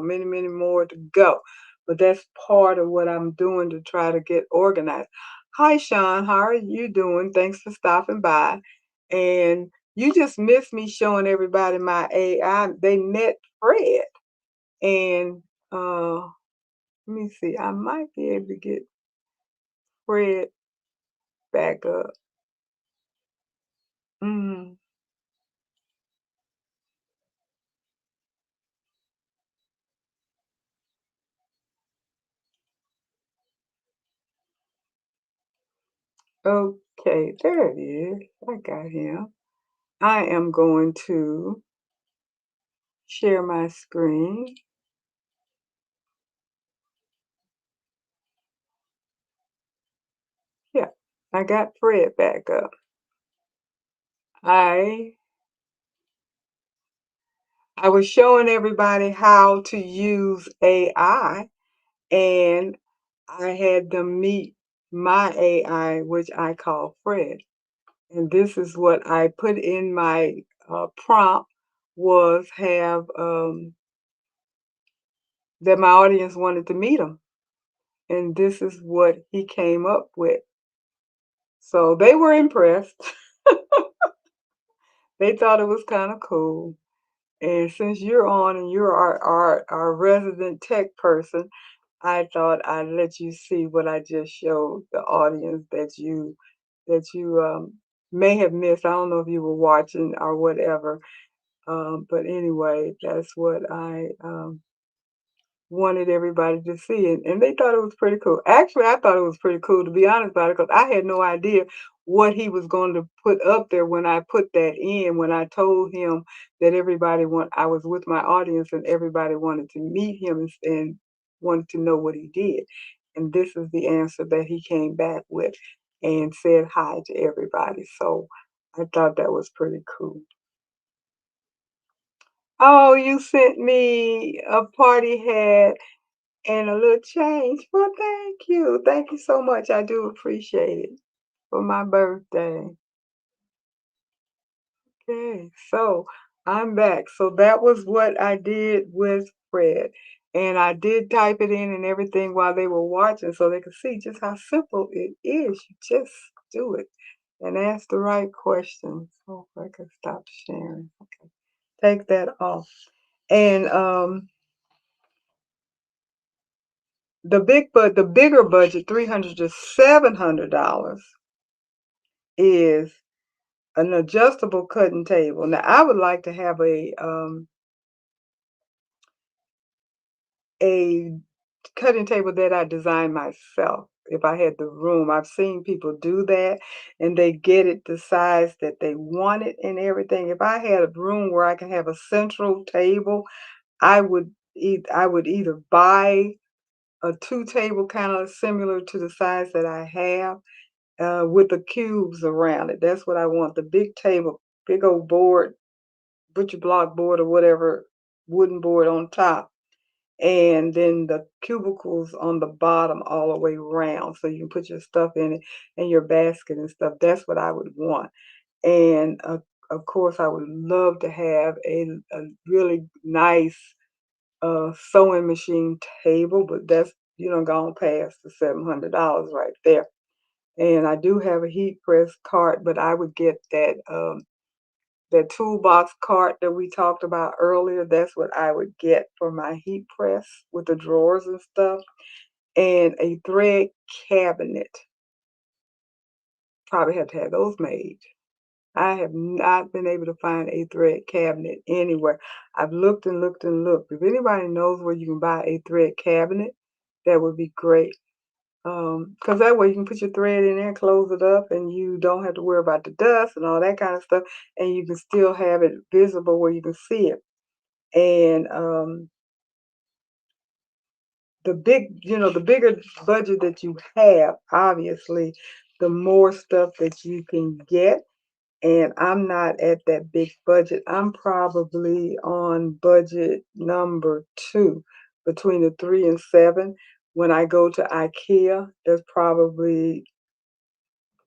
many many more to go. But that's part of what I'm doing to try to get organized. Hi Sean, how are you doing? Thanks for stopping by. And you just missed me showing everybody my AI. They met Fred and let me see. I might be able to get Fred back up. Mm, okay, there it is. I got him. I am going to share my screen. Yeah, I got Fred back up. I I was showing everybody how to use AI, and I had them meet my AI, which I call Fred. And this is what I put in my prompt was have that my audience wanted to meet him. And this is what he came up with. So they were impressed. They thought it was kind of cool. And since you're on and you're our resident tech person, I thought I'd let you see what I just showed the audience that you may have missed. I don't know if you were watching or whatever. But anyway, that's what I wanted everybody to see, and they thought it was pretty cool. Actually, I thought it was pretty cool to be honest about it, because I had no idea what he was going to put up there when I put that in. When I told him that I was with my audience and everybody wanted to meet him and wanted to know what he did, and this is the answer that he came back with and said hi to everybody. So I thought that was pretty cool. Oh, you sent me a party hat and a little change. Well, thank you. Thank you so much. I do appreciate it for my birthday. Okay, so I'm back. So that was what I did with Fred. And I did type it in and everything while they were watching so they could see just how simple it is. You just do it and ask the right questions. Oh, if I could stop sharing. Okay, take that off. And the bigger budget, $300 to $700, is an adjustable cutting table. Now, I would like to have a cutting table that I designed myself. If I had the room, I've seen people do that, and they get it the size that they want it and everything. If I had a room where I can have a central table, I would either buy a two table kind of similar to the size that I have with the cubes around it. That's what I want. The big table, big old board, butcher block board or whatever, wooden board on top. And then the cubicles on the bottom all the way around so you can put your stuff in it and your basket and stuff. That's what I would want. And of course, I would love to have a really nice sewing machine table, but that's, gone past the $700 right there. And I do have a heat press cart, but I would get that toolbox cart that we talked about earlier. That's what I would get for my heat press with the drawers and stuff. And a thread cabinet. Probably have to have those made. I have not been able to find a thread cabinet anywhere. I've looked and looked and looked. If anybody knows where you can buy a thread cabinet, that would be great. Because that way you can put your thread in there, close it up, and you don't have to worry about the dust and all that kind of stuff, and you can still have it visible where you can see it. And the bigger budget that you have, obviously, the more stuff that you can get. And I'm not at that big budget. I'm probably on budget number 2, between the 3 and 7. When I go to IKEA, that's probably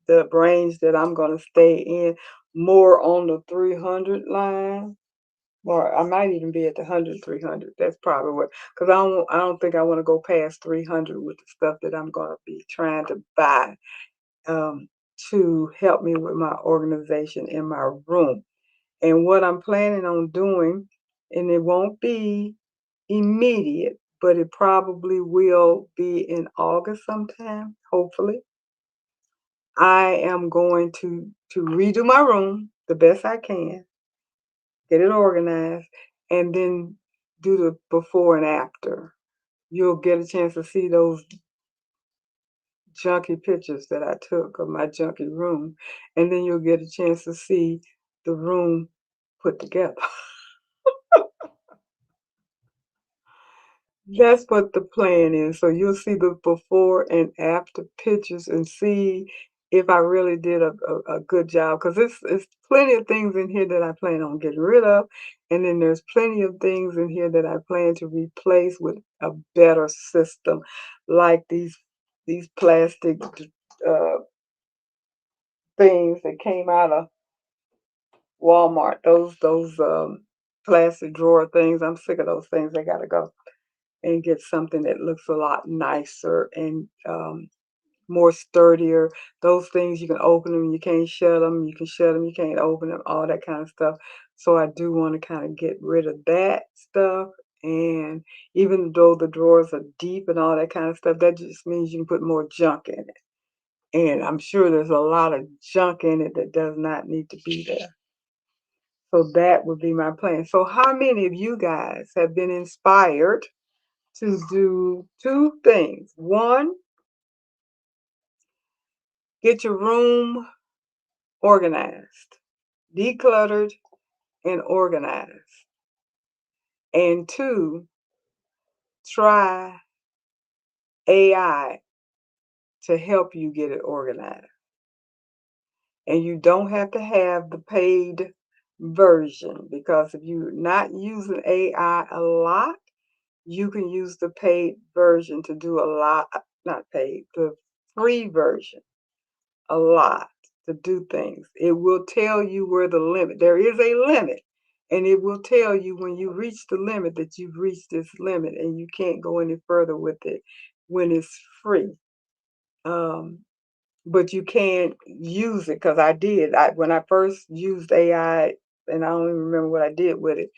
the range that I'm going to stay in, more on the 300 line. Or I might even be at the 100, 300. That's probably what, because I don't think I want to go past 300 with the stuff that I'm going to be trying to buy um, to help me with my organization in my room. And what I'm planning on doing, and it won't be immediate, but it probably will be in August sometime, hopefully. I am going to redo my room the best I can, get it organized, and then do the before and after. You'll get a chance to see those junky pictures that I took of my junky room, and then you'll get a chance to see the room put together. That's what the plan is. So you'll see the before and after pictures and see if I really did a good job, because it's plenty of things in here that I plan on getting rid of, and then there's plenty of things in here that I plan to replace with a better system, like these plastic uh, things that came out of Walmart. Those plastic drawer things. I'm sick of those things. They gotta go and get something that looks a lot nicer and more sturdier. Those things you can open them, you can't shut them. You can shut them, you can't open them. All that kind of stuff. So I do want to kind of get rid of that stuff. And even though the drawers are deep and all that kind of stuff, that just means you can put more junk in it. And I'm sure there's a lot of junk in it that does not need to be there. So that would be my plan. So how many of you guys have been inspired to do two things? One, get your room organized, decluttered and organized. And two, try AI to help you get it organized. And you don't have to have the paid version, because if you're not using AI a lot, you can use the paid version to do a lot, not paid, the free version a lot to do things. It will tell you where the limit, there is a limit, and it will tell you when you reach the limit that you've reached this limit and you can't go any further with it when it's free. Um, but you can't use it, because I did. When I first used AI, and I don't even remember what I did with it.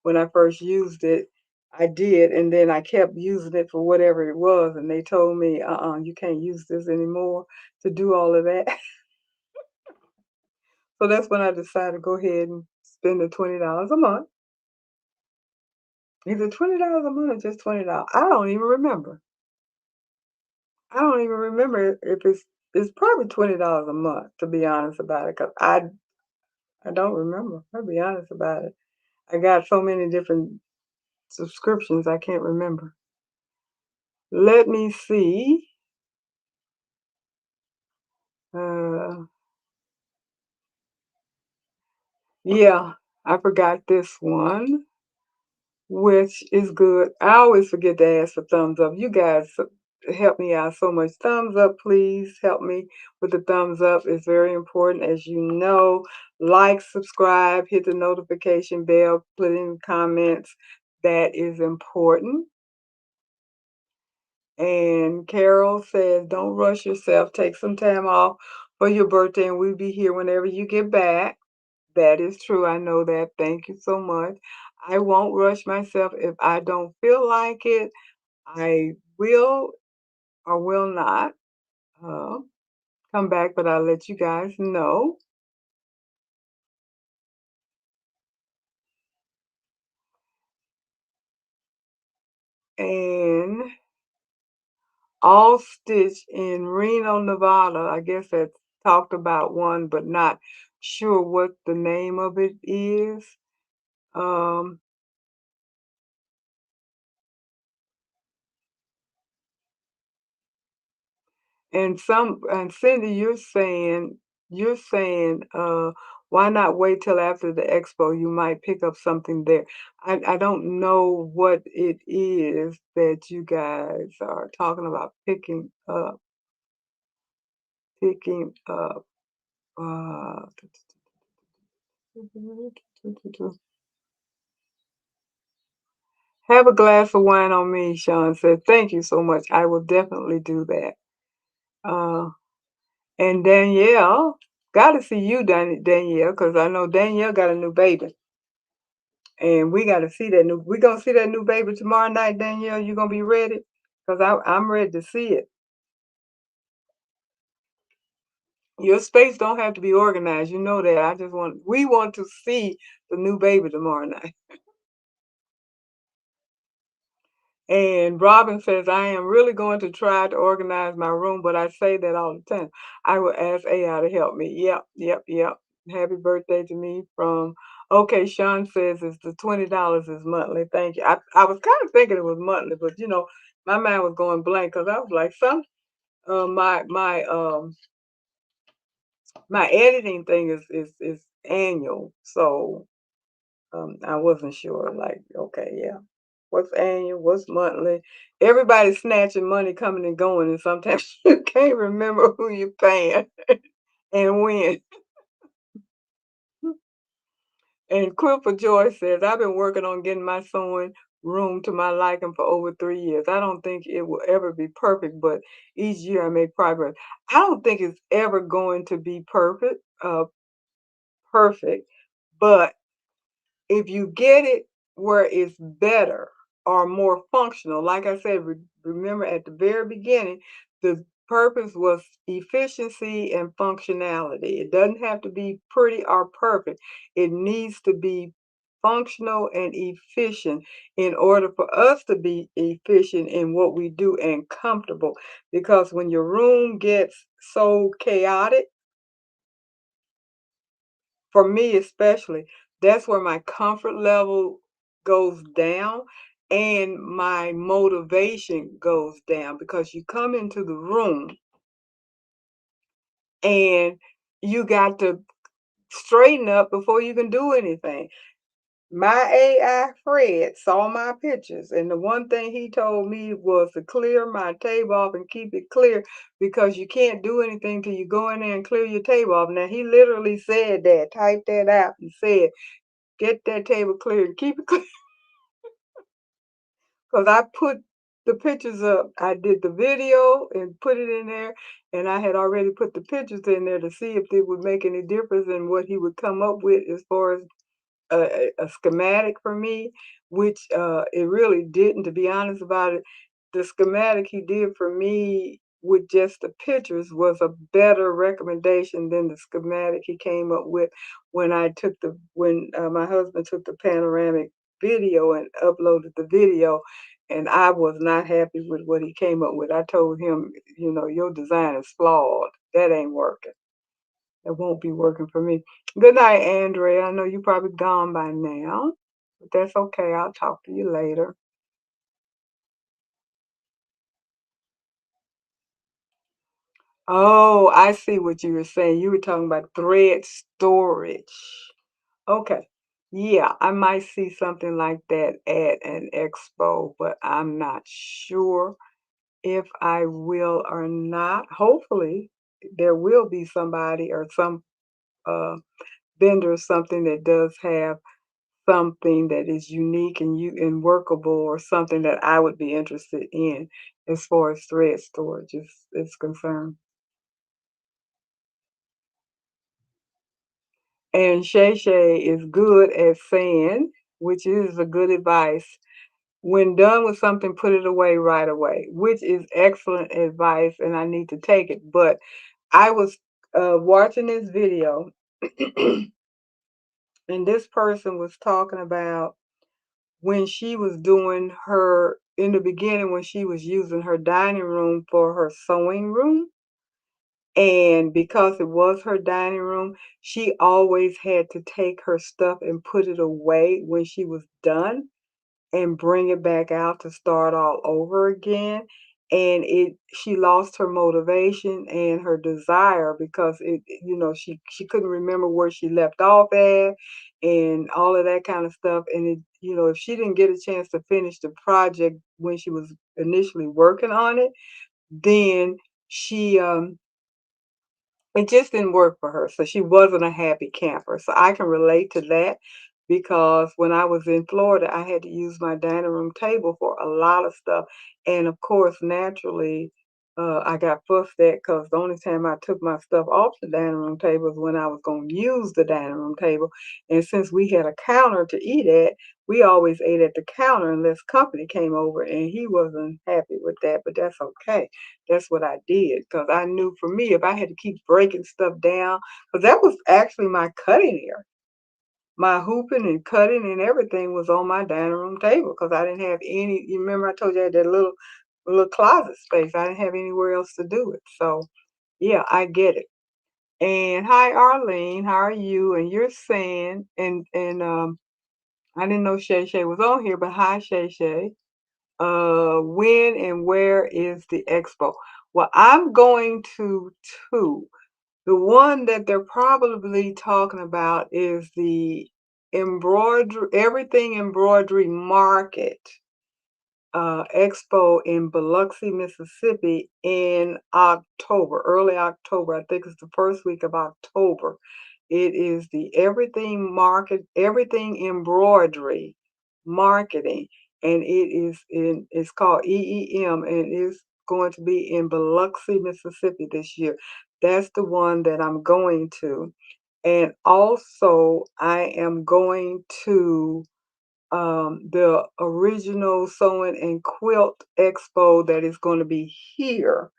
When I first used it, I did, and then I kept using it for whatever it was, and they told me, you can't use this anymore to do all of that. So that's when I decided to go ahead and spend the $20 a month. Is it $20 a month or just $20? I don't even remember. I don't even remember if it's probably $20 a month, to be honest about it, because I don't remember. I'll be honest about it. I got so many different subscriptions, I can't remember. Let me see. Uh, yeah, I forgot this one, which is good. I always forget to ask for thumbs up. You guys help me out so much. Thumbs up, please. Help me with the thumbs up. It's very important, as you know. Like, subscribe, hit the notification bell, put in comments. That is important. And Carol says, don't rush yourself. Take some time off for your birthday, and we'll be here whenever you get back. That is true. I know that. Thank you so much. I won't rush myself. If I don't feel like it, I will or will not uh, come back, but I'll let you guys know. And All Stitch in Reno, Nevada. I guess that's talked about one, but not sure what the name of it is. Um, and Cindy, you're saying, why not wait till after the expo? You might pick up something there. I don't know what it is that you guys are talking about picking up. Uh, have a glass of wine on me, Sean said. Thank you so much. I will definitely do that. Uh, and Danielle, got to see you, Danielle, because I know Danielle got a new baby. And we got to see that new. We gonna see that new baby tomorrow night, Danielle. You gonna be ready? Cause I'm ready to see it. Your space don't have to be organized. You know that. We want to see the new baby tomorrow night. And Robin says, I am really going to try to organize my room, but I say that all the time. I will ask AI to help me. Yep, yep, yep. Happy birthday to me from, okay, Sean says it's the $20 is monthly. Thank you. I was kind of thinking it was monthly, but my mind was going blank because I was like, my My editing thing is annual, so I wasn't sure. Like, okay, yeah, what's annual, what's monthly? Everybody's snatching money coming and going, and sometimes you can't remember who you're paying and when. And Cripple Joy says, I've been working on getting my sewing room to my liking for over 3 years. I don't think it will ever be perfect, but each year I make progress. I don't think it's ever going to be perfect, but if you get it where it's better or more functional, like I said, remember at the very beginning, the purpose was efficiency and functionality. It doesn't have to be pretty or perfect. It needs to be functional and efficient in order for us to be efficient in what we do and comfortable. Because when your room gets so chaotic, for me especially, that's where my comfort level goes down and my motivation goes down because you come into the room and you got to straighten up before you can do anything. My AI Fred saw my pictures, and the one thing he told me was to clear my table off and keep it clear because you can't do anything till you go in there and clear your table off. Now, he literally said that, typed that out and said, get that table clear and keep it clear. Because I put the pictures up. I did the video and put it in there, and I had already put the pictures in there to see if it would make any difference in what he would come up with as far as a schematic for me, which it really didn't, to be honest about it. The schematic he did for me with just the pictures was a better recommendation than the schematic he came up with when my husband took the panoramic video and uploaded the video, and I was not happy with what he came up with. I told him, your design is flawed. That ain't working. It won't be working for me. Good night, Andrea. I know you're probably gone by now, but that's okay. I'll talk to you later. Oh, I see what you were saying. You were talking about thread storage. Okay. Yeah, I might see something like that at an expo, but I'm not sure if I will or not. Hopefully, there will be somebody or some uh, vendor or something that does have something that is unique and workable, or something that I would be interested in as far as thread storage is concerned. And Shay Shay is good at saying, which is a good advice, when done with something, put it away right away, which is excellent advice, and I need to take it. But I was watching this video, and this person was talking about when she was doing her, in the beginning, when she was using her dining room for her sewing room. And because it was her dining room, she always had to take her stuff and put it away when she was done and bring it back out to start all over again. And she lost her motivation and her desire because she couldn't remember where she left off at and all of that kind of stuff. And if she didn't get a chance to finish the project when she was initially working on it, then she it just didn't work for her. So she wasn't a happy camper. So I can relate to that because when I was in Florida, I had to use my dining room table for a lot of stuff. And of course, naturally, I got fussed at because the only time I took my stuff off the dining room table is when I was going to use the dining room table. And since we had a counter to eat at, we always ate at the counter unless company came over, and he wasn't happy with that, but that's okay. That's what I did because I knew for me, if I had to keep breaking stuff down, because that was actually my cutting area. My hooping and cutting and everything was on my dining room table because I didn't have any. You remember I told you I had that little closet space. I didn't have anywhere else to do it. So yeah, I get it. And hi, Arlene, how are you? And you're saying, and I didn't know Shay Shay was on here, but hi, Shay Shay. When and where is the expo? Well, I'm going to two. The one that they're probably talking about is the embroidery, everything embroidery market expo in Biloxi, Mississippi in October, early October. I think it's the first week of October. It is the everything market, everything embroidery marketing, and it's called EEM, and it's going to be in Biloxi, Mississippi this year. That's the one that I'm going to. And also I am going to the original sewing and quilt expo that is going to be here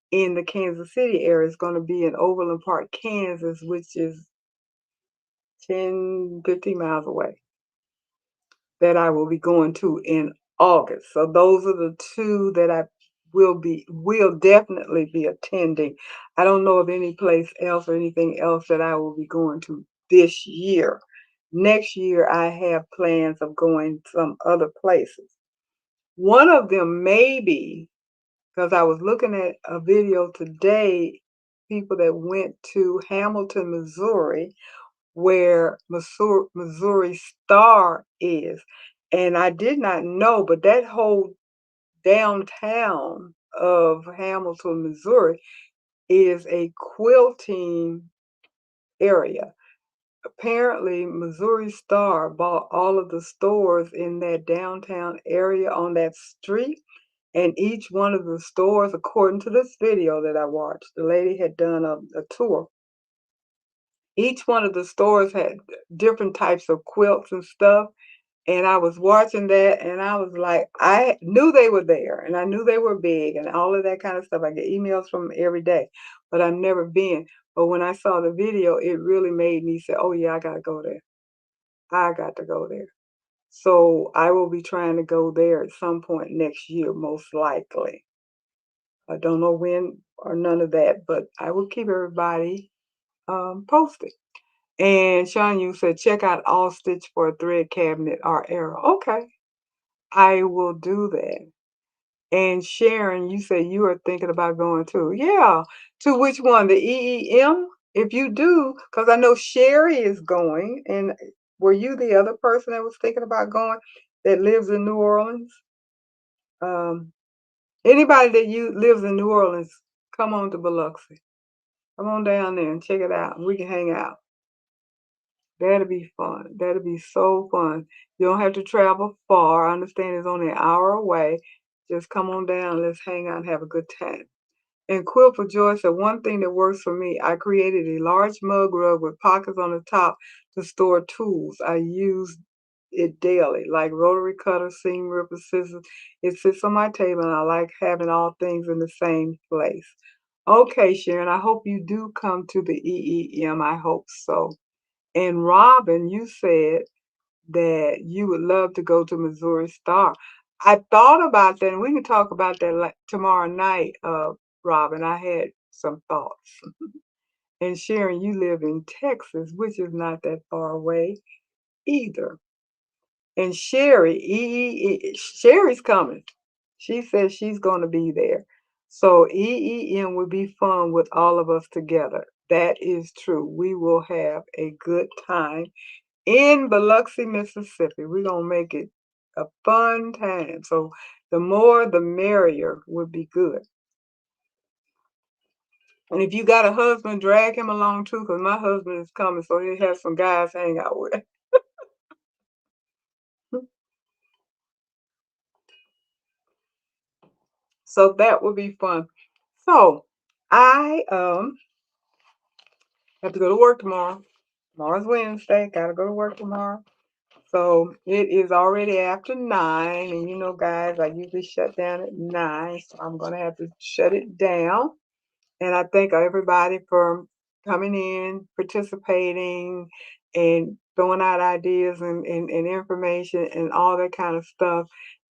in the Kansas City area. Is going to be in Overland Park, Kansas, which is 10-15 miles away, that I will be going to in August. So those are the two that I will definitely be attending. I don't know of any place else or anything else that I will be going to this year. Next year, I have plans of going some other places. One of them may be, because I was looking at a video today, people that went to Hamilton, Missouri, where Missouri Star is. And I did not know, but that whole downtown of Hamilton, Missouri is a quilting area. Apparently, Missouri Star bought all of the stores in that downtown area on that street. And each one of the stores, according to this video that I watched, the lady had done a tour. Each one of the stores had different types of quilts and stuff. And I was watching that and I was like, I knew they were there and I knew they were big and all of that kind of stuff. I get emails from them every day, but I've never been. But when I saw the video, it really made me say, oh yeah, I got to go there. I got to go there. So I will be trying to go there at some point next year, most likely. I don't know when or none of that, but I will keep everybody posted. And Sean, you said check out All Stitch for a thread cabinet or arrow. Okay, I will do that. And Sharon, you said you are thinking about going too. Yeah, to which one? The EEM? If you do, because I know Sherry is going. And were you the other person that was thinking about going that lives in New Orleans? Um, Anybody that you lives in New Orleans, come on to Biloxi. Come on down there and check it out. We can hang out. That'll be fun. That'll be so fun. You don't have to travel far. I understand it's only an hour away. Just come on down. Let's hang out and have a good time. And Quill for Joy said, one thing that works for me, I created a large mug rug with pockets on the top to store tools. I use it daily, like rotary cutter, seam ripper, scissors. It sits on my table and I like having all things in the same place. Okay, Sharon, I hope you do come to the EEM. I hope so. And Robin, you said that you would love to go to Missouri Star. I thought about that, and we can talk about that like tomorrow night, Robin. I had some thoughts. And Sharon, you live in Texas, which is not that far away either. And Sherry's coming. She says she's going to be there. So EEM would be fun with all of us together. That is true. We will have a good time in Biloxi, Mississippi. We're going to make it a fun time. So the more, the merrier would be good. And if you got a husband, drag him along too, because my husband is coming, so he'll have some guys hang out with. So that would be fun. So I have to go to work tomorrow. Tomorrow's Wednesday. Gotta go to work tomorrow. So it is already after 9, and you know, guys, I usually shut down at 9, so I'm gonna have to shut it down. And I thank everybody for coming in, participating, and throwing out ideas and information and all that kind of stuff.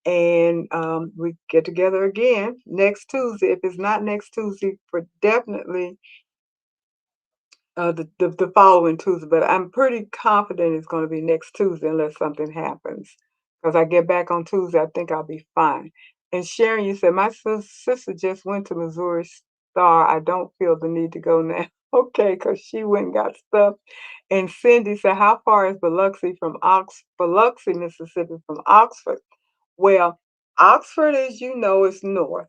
And we get together again next Tuesday. If it's not next Tuesday, for definitely the following Tuesday. But I'm pretty confident it's going to be next Tuesday unless something happens. Because I get back on Tuesday, I think I'll be fine. And Sharon, you said my sister just went to Missouri Star. I don't feel the need to go now. Okay, because she went and got stuff. And Cindy said, how far is Biloxi, Mississippi from Oxford? Well, Oxford, as you know, is north.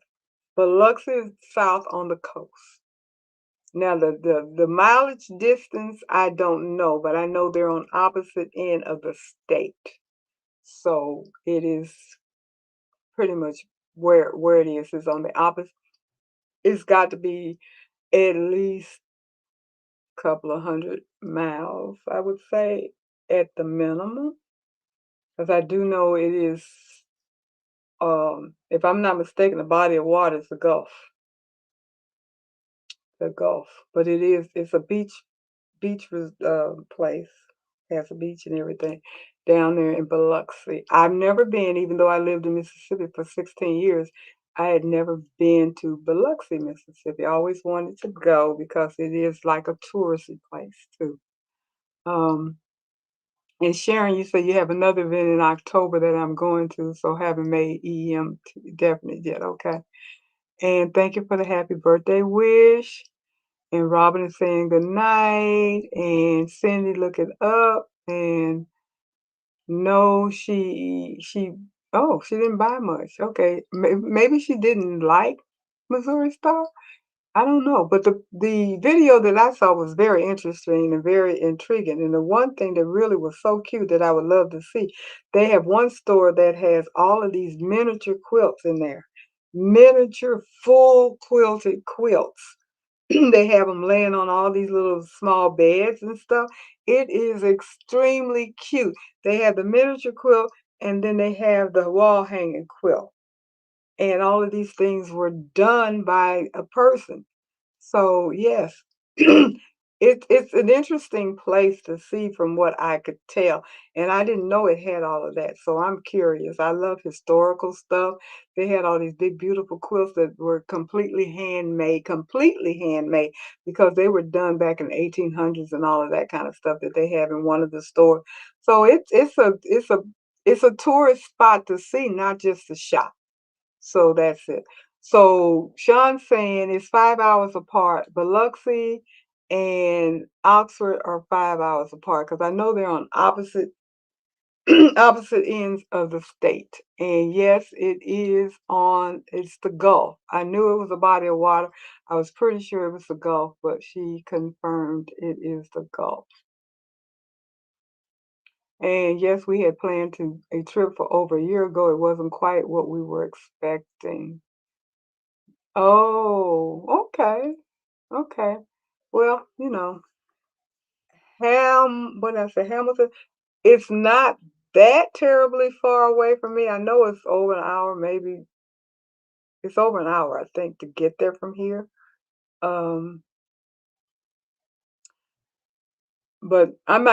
Biloxi is south on the coast. Now, the mileage distance, I don't know, but I know they're on opposite end of the state. So it is pretty much where it is on the opposite. It's got to be at least a couple of 100 miles, I would say, at the minimum. Because I do know it is, if I'm not mistaken, the body of water is the Gulf. The Gulf. But it's a beach place. Has a beach and everything down there in Biloxi. I've never been, even though I lived in Mississippi for 16 years, I had never been to Biloxi, Mississippi. I always wanted to go because it is like a touristy place too. Um, and Sharon, you said you have another event in October that I'm going to, so haven't made EM definite yet. Okay. And thank you for the happy birthday wish. And Robin is saying good night. And Cindy looking up. And no, she didn't buy much. Okay. Maybe she didn't like Missouri Star. I don't know, but the video that I saw was very interesting and very intriguing. And the one thing that really was so cute that I would love to see, they have one store that has all of these miniature quilts in there, miniature full quilted quilts. They have them laying on all these little small beds and stuff. It is extremely cute. They have the miniature quilt and then they have the wall hanging quilt. And all of these things were done by a person. So yes, it's an interesting place to see from what I could tell, and I didn't know it had all of that. So I'm curious. I love historical stuff. They had all these big, beautiful quilts that were completely handmade because they were done back in the 1800s and all of that kind of stuff that they have in one of the stores. So it's a tourist spot to see, not just to shop. So that's it. So Sean's saying it's 5 hours apart. Biloxi and Oxford are 5 hours apart because I know they're on opposite opposite ends of the state. And yes, it's the Gulf. I knew it was a body of water. I was pretty sure it was the Gulf, but she confirmed it is the Gulf. And yes, we had planned a trip for over a year ago. It wasn't quite what we were expecting. Oh, okay. Okay. Well, what did I say? Hamilton, it's not that terribly far away from me. I know it's over an hour, maybe it's over an hour, I think, to get there from here. Um, but I'm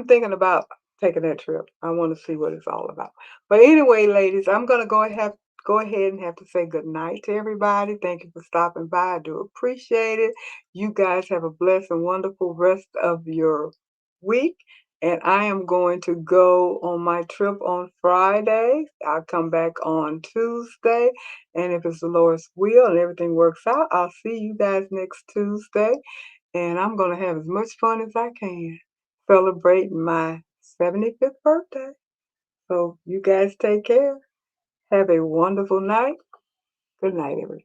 thinking about taking that trip. I want to see what it's all about. But anyway, ladies, I'm gonna go ahead and have to say good night to everybody. Thank you for stopping by. I do appreciate it. You guys have a blessed and wonderful rest of your week. And I am going to go on my trip on Friday. I'll come back on Tuesday. And if it's the Lord's will and everything works out, I'll see you guys next Tuesday. And I'm going to have as much fun as I can celebrating my 75th birthday. So you guys take care. Have a wonderful night. Good night, everybody.